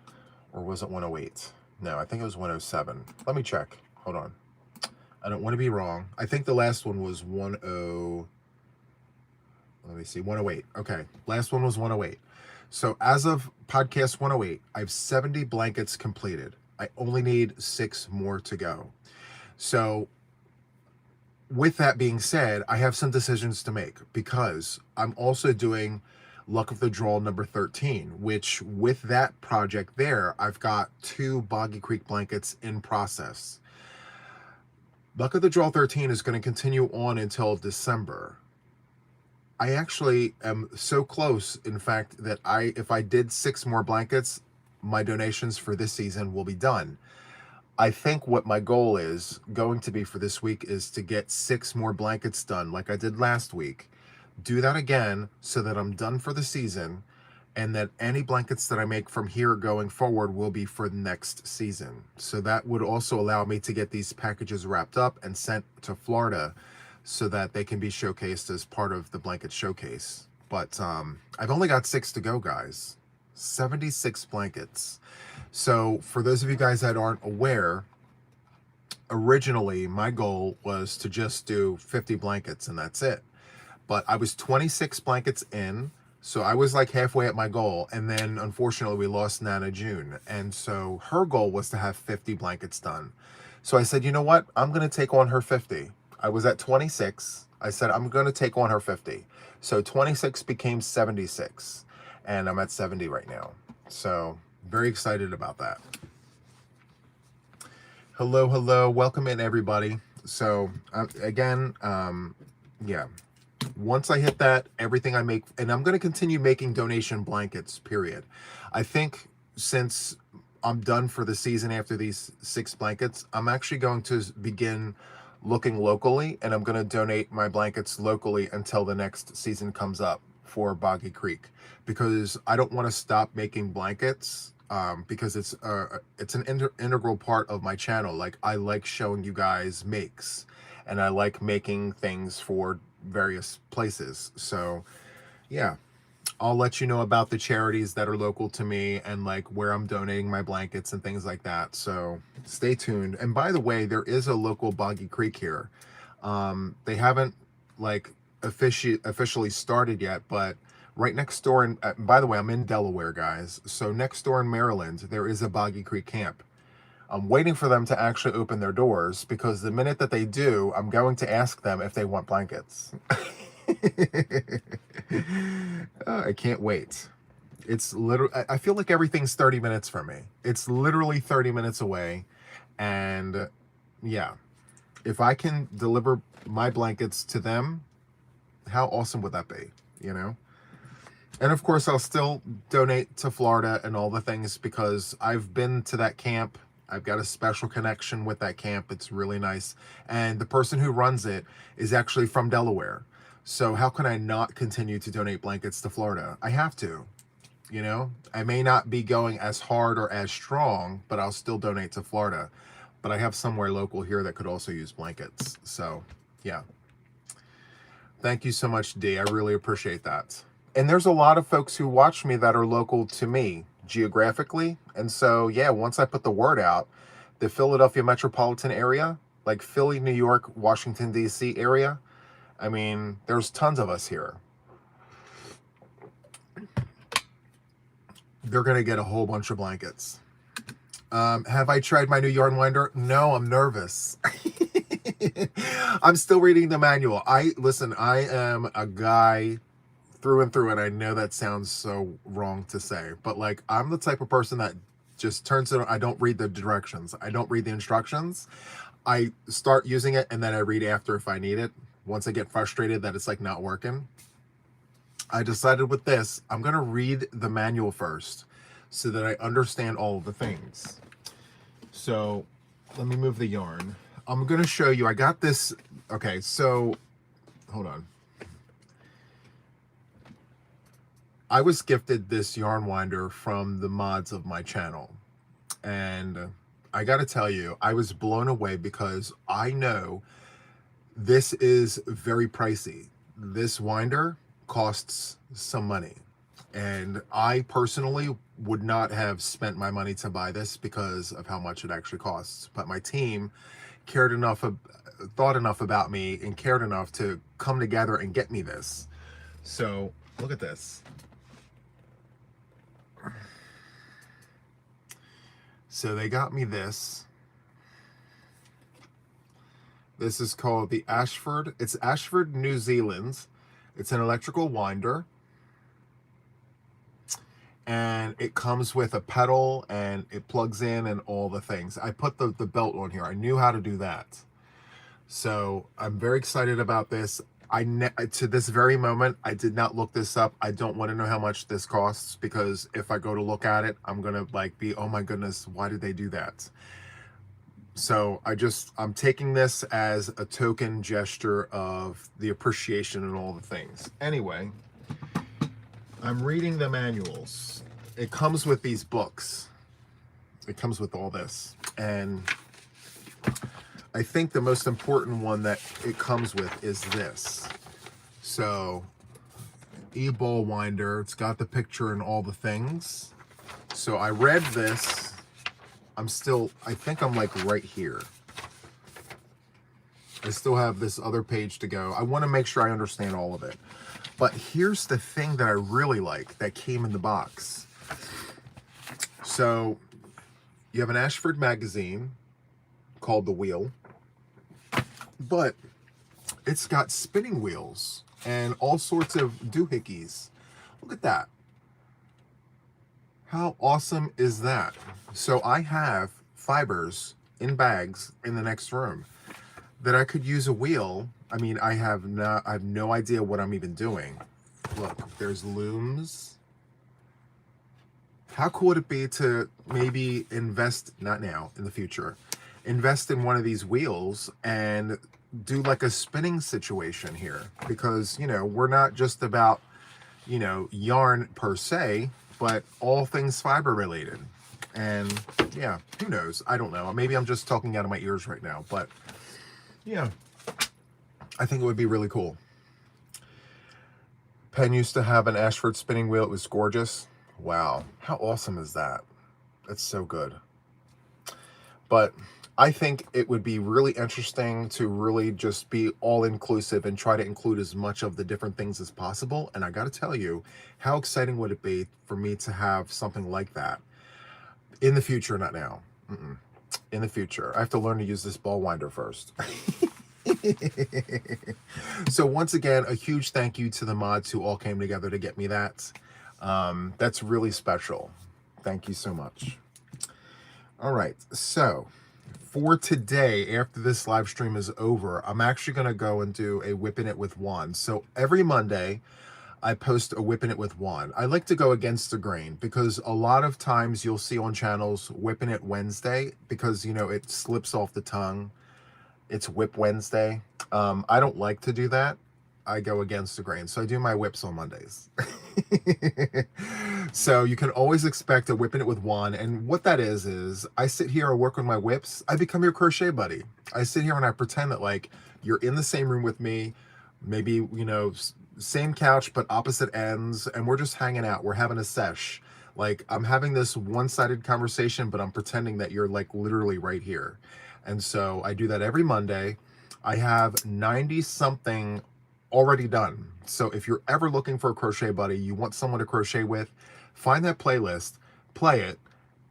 or was it 108? No, I think it was 107. Let me check. Hold on. I don't want to be wrong. I think the last one was 108. Okay, last one was 108. So as of podcast 108, I have 70 blankets completed. I only need 6 more to go. So with that being said, I have some decisions to make, because I'm also doing Luck of the Draw number 13, which with that project there, I've got 2 Boggy Creek blankets in process. Luck of the Draw 13 is going to continue on until December. I actually am so close, in fact, that if I did 6 more blankets, my donations for this season will be done. I think what my goal is going to be for this week is to get 6 more blankets done like I did last week. Do that again so that I'm done for the season, and that any blankets that I make from here going forward will be for the next season. So that would also allow me to get these packages wrapped up and sent to Florida so that they can be showcased as part of the blanket showcase. But I've only got 6 to go, guys. 76 blankets. So for those of you guys that aren't aware, originally my goal was to just do 50 blankets and that's it. But I was 26 blankets in, so I was like halfway at my goal, and then unfortunately we lost Nana June, and so her goal was to have 50 blankets done. So I said, you know what, I'm going to take on her 50. I was at 26. I said, I'm going to take on her 50. So 26 became 76, and I'm at 70 right now. So very excited about that. Hello, hello, welcome in everybody. So again, yeah, once I hit that, everything I make, and I'm going to continue making donation blankets, period. I think since I'm done for the season after these 6 blankets, I'm actually going to begin looking locally, and I'm going to donate my blankets locally until the next season comes up for Boggy Creek, because I don't want to stop making blankets, because it's an integral part of my channel. Like, I like showing you guys makes, and I like making things for various places. So yeah, I'll let you know about the charities that are local to me and like where I'm donating my blankets and things like that. So stay tuned. And by the way, there is a local Boggy Creek here. They haven't like officially started yet, but right next door, and by the way, I'm in Delaware, guys. So next door in Maryland, there is a Boggy Creek camp. I'm waiting for them to actually open their doors, because the minute that they do, I'm going to ask them if they want blankets. I can't wait. It's literally, I feel like everything's 30 minutes from me. It's literally 30 minutes away. And yeah, if I can deliver my blankets to them, how awesome would that be, you know? And of course, I'll still donate to Florida and all the things, because I've been to that camp. I've got a special connection with that camp. It's really nice. And the person who runs it is actually from Delaware. So how can I not continue to donate blankets to Florida? I have to, you know? I may not be going as hard or as strong, but I'll still donate to Florida. But I have somewhere local here that could also use blankets. So yeah. Thank you so much, D. I really appreciate that. And there's a lot of folks who watch me that are local to me geographically. And so, yeah, once I put the word out, the Philadelphia metropolitan area, like Philly, New York, Washington, D.C. area, I mean, there's tons of us here. They're going to get a whole bunch of blankets. Have I tried my new yarn winder? No, I'm nervous. I'm still reading the manual. Listen, I am a guy through and through, and I know that sounds so wrong to say, but like, I'm the type of person that just turns it on. I don't read the directions. I don't read the instructions. I start using it, and then I read after if I need it. Once I get frustrated that it's like not working, I decided with this, I'm going to read the manual first so that I understand all of the things. So let me move the yarn. I'm going to show you. I got this. Okay, so hold on. I was gifted this yarn winder from the mods of my channel, and I got to tell you, I was blown away, because I know this is very pricey. This winder costs some money, and I personally would not have spent my money to buy this because of how much it actually costs. But my team cared enough, thought enough about me, and cared enough to come together and get me this. So look at this. So they got me this. This is called the Ashford. It's Ashford, New Zealand. It's an electrical winder. And it comes with a pedal, and it plugs in and all the things. I put the belt on here. I knew how to do that. So I'm very excited about this. To this very moment, I did not look this up. I don't want to know how much this costs, because if I go to look at it, I'm going to like be, oh my goodness, why did they do that? So I'm taking this as a token gesture of the appreciation and all the things. Anyway, I'm reading the manuals. It comes with these books. It comes with all this. And I think the most important one that it comes with is this. So, e-ball winder. It's got the picture and all the things. So I read this. I think I'm like right here. I still have this other page to go. I want to make sure I understand all of it. But here's the thing that I really like that came in the box. So you have an Ashford magazine called The Wheel, but it's got spinning wheels and all sorts of doohickeys. Look at that. How awesome is that? So I have fibers in bags in the next room that I could use a wheel. I mean, I have no idea what I'm even doing. Look, there's looms. How cool would it be to maybe invest, not now, in the future, invest in one of these wheels and do like a spinning situation here? Because, you know, we're not just about, you know, yarn per se, but all things fiber related. And yeah, who knows? I don't know. Maybe I'm just talking out of my ears right now, but yeah, I think it would be really cool. Penn used to have an Ashford spinning wheel. It was gorgeous. Wow. How awesome is that? That's so good. But I think it would be really interesting to really just be all inclusive and try to include as much of the different things as possible. And I got to tell you, how exciting would it be for me to have something like that in the future, not now. In the future. I have to learn to use this ball winder first. So once again, a huge thank you to the mods who all came together to get me that. That's really special. Thank you so much. All right, so for today, after this live stream is over, I'm actually going to go and do a Whipping It with Juan. So every Monday, I post a Whipping It with Juan. I like to go against the grain because a lot of times you'll see on channels Whipping It Wednesday because, you know, it slips off the tongue. It's Whip Wednesday. I don't like to do that. I go against the grain. So I do my whips on Mondays. So you can always expect a Whipping It with Juan. And what that is I sit here and work on my whips. I become your crochet buddy. I sit here and I pretend that like you're in the same room with me. Maybe, you know, same couch, but opposite ends. And we're just hanging out. We're having a sesh. Like I'm having this one-sided conversation, but I'm pretending that you're like literally right here. And so I do that every Monday. I have 90 something already done. So if you're ever looking for a crochet buddy, you want someone to crochet with, find that playlist, play it,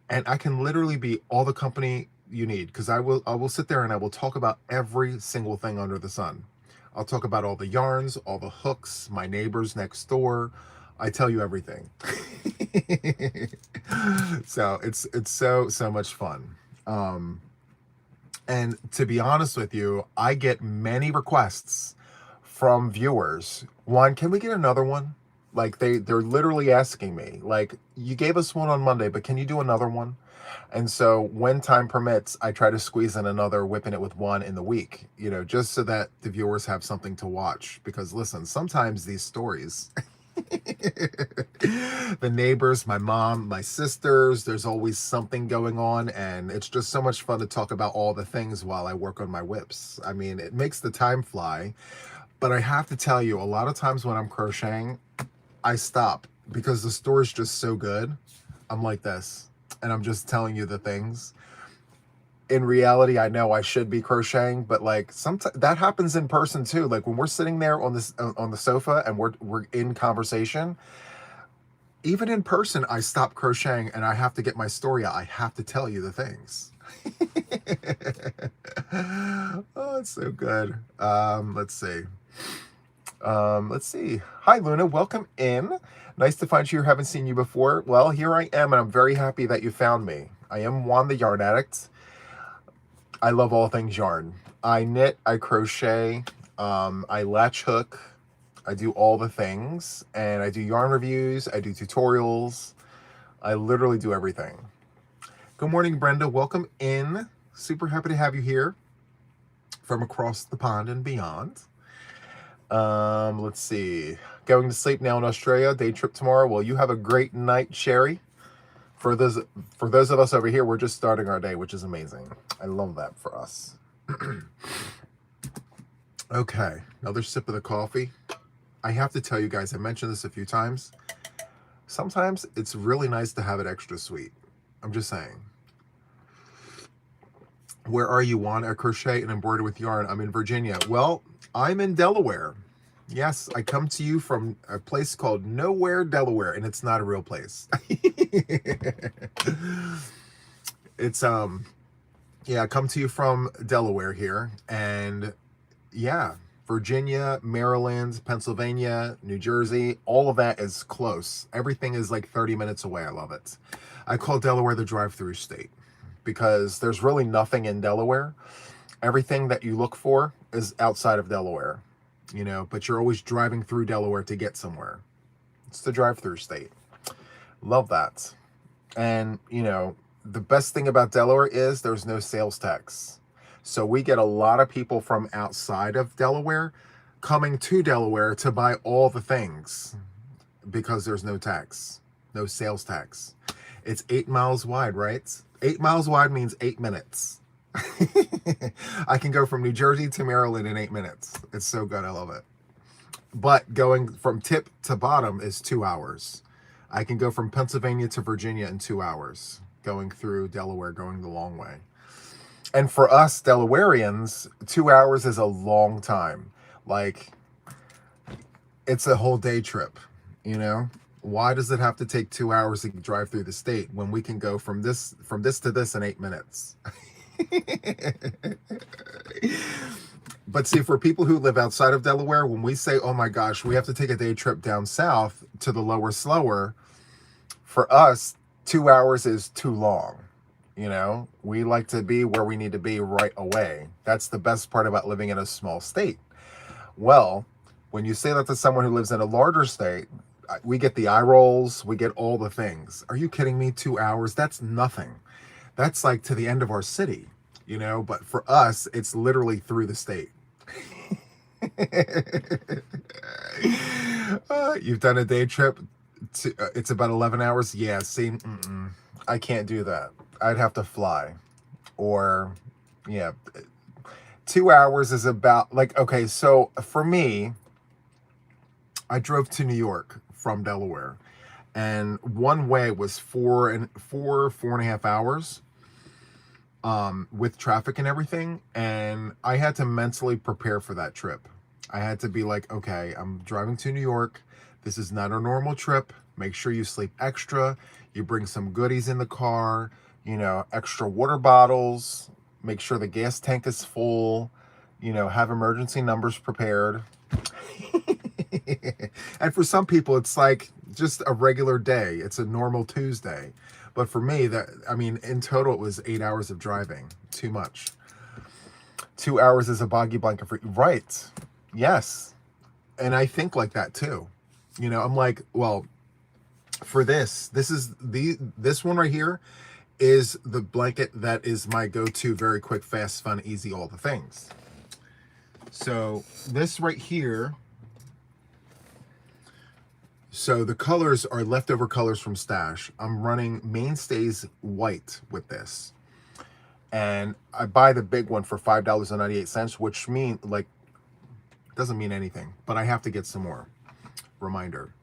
and I can literally be all the company you need because I will sit there and I will talk about every single thing under the sun. I'll talk about all the yarns, all the hooks, my neighbors next door. I tell you everything. So it's so much fun. And to be honest with you, I get many requests from viewers. Juan, can we get another one? Like they're literally asking me, like, you gave us one on Monday, but can you do another one? And so when time permits, I try to squeeze in another Whipping It with Juan in the week, you know, just so that the viewers have something to watch. Because listen, sometimes these stories, the neighbors, my mom, my sisters, there's always something going on, and it's just so much fun to talk about all the things while I work on my whips. I mean, it makes the time fly. But I have to tell you, a lot of times when I'm crocheting, I stop because the story's just so good. I'm like this, and I'm just telling you the things. In reality, I know I should be crocheting, but like sometimes that happens in person too. Like when we're sitting there on this on the sofa and we're in conversation, even in person, I stop crocheting and I have to get my story out. I have to tell you the things. Oh, it's so good. Let's see. Hi, Luna. Welcome in. Nice to find you here. Haven't seen you before. Well, here I am, and I'm very happy that you found me. I am Juan the Yarn Addict. I love all things yarn. I knit, I crochet, I latch hook, I do all the things, and I do yarn reviews, I do tutorials. I literally do everything. Good morning, Brenda. Welcome in. Super happy to have you here from across the pond and beyond. Let's see. going to sleep now in Australia, day trip tomorrow. Well, you have a great night, Sherry. For those of us over here, we're just starting our day, which is amazing. I love that for us. Okay, another sip of the coffee. I have to tell you guys, I mentioned this a few times. Sometimes it's really nice to have it extra sweet. I'm just saying. Where are you, Juan? I crochet and embroider with yarn. I'm in Virginia. Well, I'm in Delaware. Yes, I come to you from a place called Nowhere, Delaware, and it's not a real place. It's yeah, I come to you from Delaware here, and yeah, Virginia, Maryland, Pennsylvania, New Jersey, all of that is close. Everything is like 30 minutes away. I love it. I call Delaware the drive-through state because there's really nothing in Delaware. Everything that you look for is outside of Delaware, you know, but you're always driving through Delaware to get somewhere. It's the drive-through state. Love that. And, you know, the best thing about Delaware is there's no sales tax. So we get a lot of people from outside of Delaware coming to Delaware to buy all the things because there's no tax, no sales tax. It's 8 miles wide, right? 8 miles wide means 8 minutes. I can go from New Jersey to Maryland in 8 minutes. It's so good. I love it. But going from tip to bottom is 2 hours. I can go from Pennsylvania to Virginia in 2 hours, going through Delaware, going the long way. And for us Delawareans, 2 hours is a long time. Like, it's a whole day trip, you know? Why does it have to take 2 hours to drive through the state when we can go from this to this in 8 minutes? But see, for people who live outside of Delaware, when we say, oh my gosh, we have to take a day trip down south to the lower slower, for us, 2 hours is too long. You know, we like to be where we need to be right away. That's the best part about living in a small state. Well, when you say that to someone who lives in a larger state, we get the eye rolls, we get all the things. Are you kidding me? 2 hours? That's nothing. That's like to the end of our city, you know, but for us, it's literally through the state. You've done a day trip. It's about 11 hours. Yeah, see, I can't do that. I'd have to fly. Or, yeah, 2 hours is about, like, okay, so for me, I drove to New York from Delaware, and one way was four and a half hours with traffic and everything, and I had to mentally prepare for that trip. I had to be like, okay, I'm driving to New York. This is not a normal trip. Make sure you sleep extra. You bring some goodies in the car, you know, extra water bottles. Make sure the gas tank is full. You know, have emergency numbers prepared. And for some people, it's like just a regular day. It's a normal Tuesday. But for me, in total, it was 8 hours of driving. Too much. 2 hours is a boggy blanket for, right. Yes. And I think like that too. You know, I'm like, well, for this one right here is the blanket that is my go-to, very quick, fast, fun, easy, all the things. So this right here, so the colors are leftover colors from Stash. I'm running Mainstays white with this. And I buy the big one for $5.98, which doesn't mean anything, but I have to get some more. Reminder.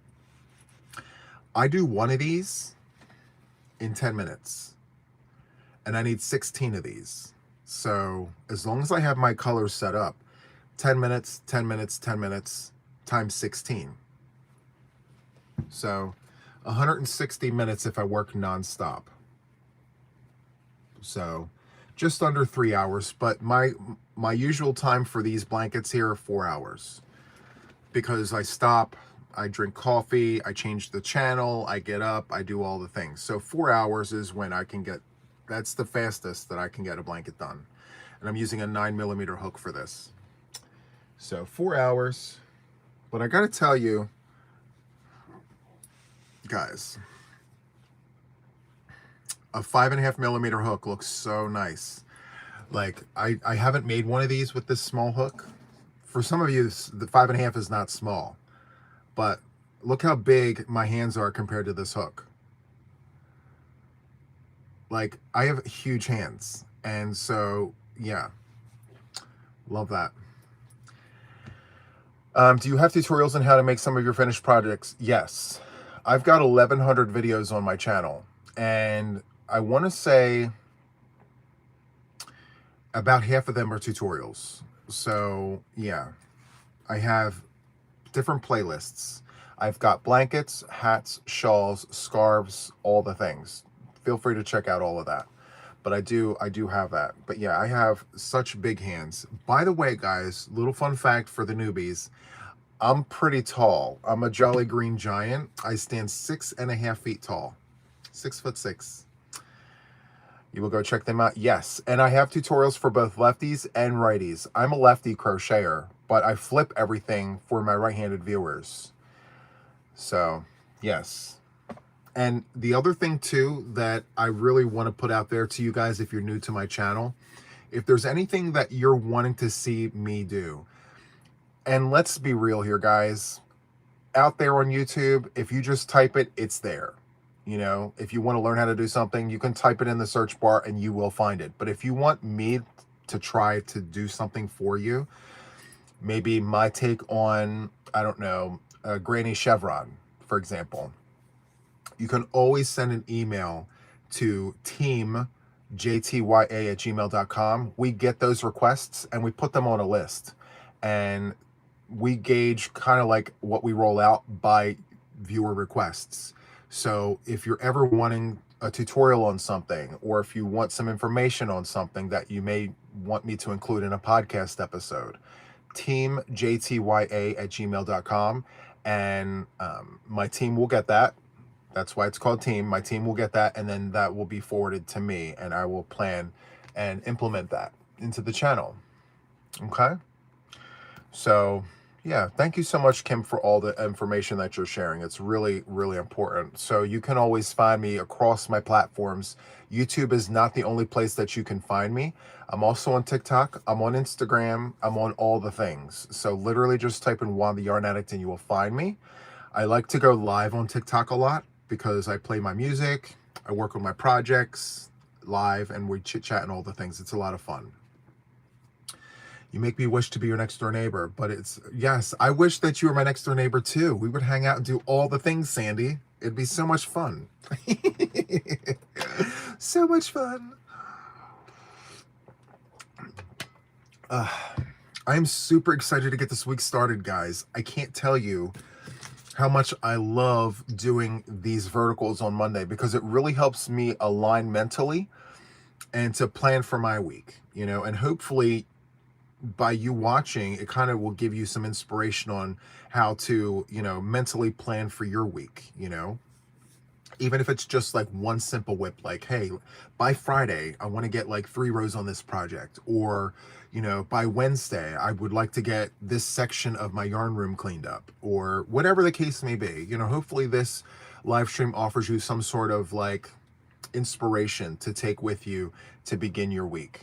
I do one of these in 10 minutes. And I need 16 of these. So as long as I have my colors set up, 10 minutes, 10 minutes, 10 minutes, times 16. So 160 minutes if I work nonstop. So just under 3 hours, but my usual time for these blankets here are 4 hours. Because I stop, I drink coffee, I change the channel, I get up, I do all the things. So 4 hours is when I can get, that's the fastest that I can get a blanket done. And I'm using a 9mm hook for this. So 4 hours, but I gotta tell you, guys, a 5.5mm hook looks so nice. Like, I haven't made one of these with this small hook. For some of you, the 5.5 is not small. but look how big my hands are compared to this hook. Like, I have huge hands, and so yeah, love that. Do you have tutorials on how to make some of your finished projects? Yes. I've got 1,100 videos on my channel, and I want to say about half of them are tutorials. So yeah, I have different playlists. I've got blankets, hats, shawls, scarves, all the things. Feel free to check out all of that. But I do have that. But yeah, I have such big hands. By the way, guys, little fun fact for the newbies. I'm pretty tall. I'm a jolly green giant. I stand 6.5 feet tall. 6'6". You will go check them out. Yes. And I have tutorials for both lefties and righties. I'm a lefty crocheter, but I flip everything for my right-handed viewers. So, yes. And the other thing too that I really want to put out there to you guys, if you're new to my channel, if there's anything that you're wanting to see me do, and let's be real here, guys, out there on YouTube, if you just type it, it's there. You know, if you want to learn how to do something, you can type it in the search bar and you will find it. But if you want me to try to do something for you, maybe my take on, I don't know, a granny chevron, for example, you can always send an email to teamjtya@gmail.com. We get those requests and we put them on a list. And we gauge kind of like what we roll out by viewer requests. So if you're ever wanting a tutorial on something, or if you want some information on something that you may want me to include in a podcast episode, teamjtya@gmail.com, and my team will get that. That's why it's called team. My team will get that, and then that will be forwarded to me, and I will plan and implement that into the channel. Okay? So yeah, thank you so much, Kim, for all the information that you're sharing. It's really, really important. So you can always find me across my platforms. YouTube is not the only place that you can find me. I'm also on TikTok. I'm on Instagram. I'm on all the things. So literally just type in Juan The Yarn Addict and you will find me. I like to go live on TikTok a lot because I play my music. I work on my projects live and we chit chat and all the things. It's a lot of fun. You make me wish to be your next door neighbor, but it's, yes, I wish that you were my next door neighbor too. We would hang out and do all the things, Sandy. It'd be so much fun. So much fun. I'm super excited to get this week started, guys. I can't tell you how much I love doing these verticals on Monday because it really helps me align mentally and to plan for my week, you know, and hopefully by you watching, it kind of will give you some inspiration on how to, you know, mentally plan for your week, you know, even if it's just like one simple whip, like, hey, by Friday, I want to get like 3 rows on this project, or, you know, by Wednesday, I would like to get this section of my yarn room cleaned up, or whatever the case may be. You know, hopefully this live stream offers you some sort of like inspiration to take with you to begin your week,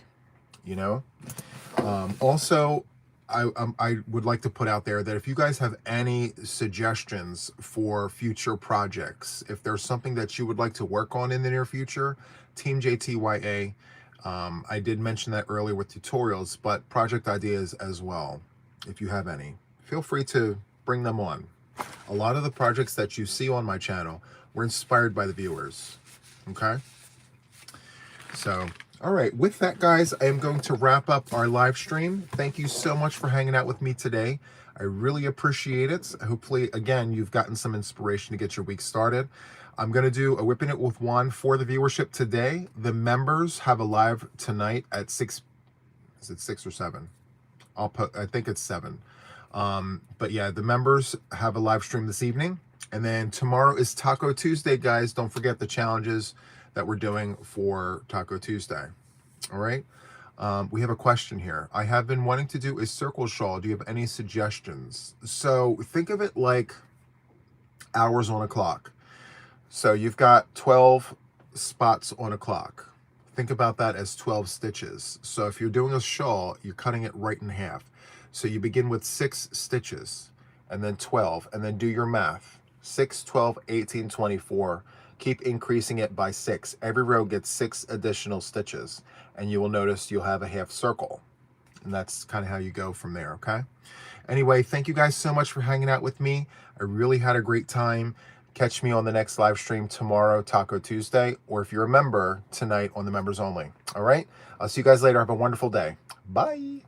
you know. Also, I would like to put out there that if you guys have any suggestions for future projects, if there's something that you would like to work on in the near future, Team JTYA, I did mention that earlier with tutorials, but project ideas as well. If you have any, feel free to bring them on. A lot of the projects that you see on my channel were inspired by the viewers. Okay. So, all right, with that, guys, I am going to wrap up our live stream. Thank you so much for hanging out with me today. I really appreciate it. Hopefully, again, you've gotten some inspiration to get your week started. I'm going to do a Whipping It with Juan for the viewership today. The members have a live tonight at 6. Is it 6 or 7? I think it's 7. But yeah, the members have a live stream this evening. And then tomorrow is Taco Tuesday, guys. Don't forget the challenges that we're doing for Taco Tuesday. All right. We have a question here. I have been wanting to do a circle shawl. Do you have any suggestions? So think of it like hours on a clock. So you've got 12 spots on a clock. Think about that as 12 stitches. So if you're doing a shawl, you're cutting it right in half. So you begin with 6 stitches. and then 12, and then do your math. 6, 12, 18, 24. Keep increasing it by 6. Every row gets 6 additional stitches, and you will notice you'll have a half circle. And that's kind of how you go from there, okay? Anyway, thank you guys so much for hanging out with me. I really had a great time. Catch me on the next live stream tomorrow, Taco Tuesday, or if you're a member, tonight on the members only. All right? I'll see you guys later. Have a wonderful day. Bye.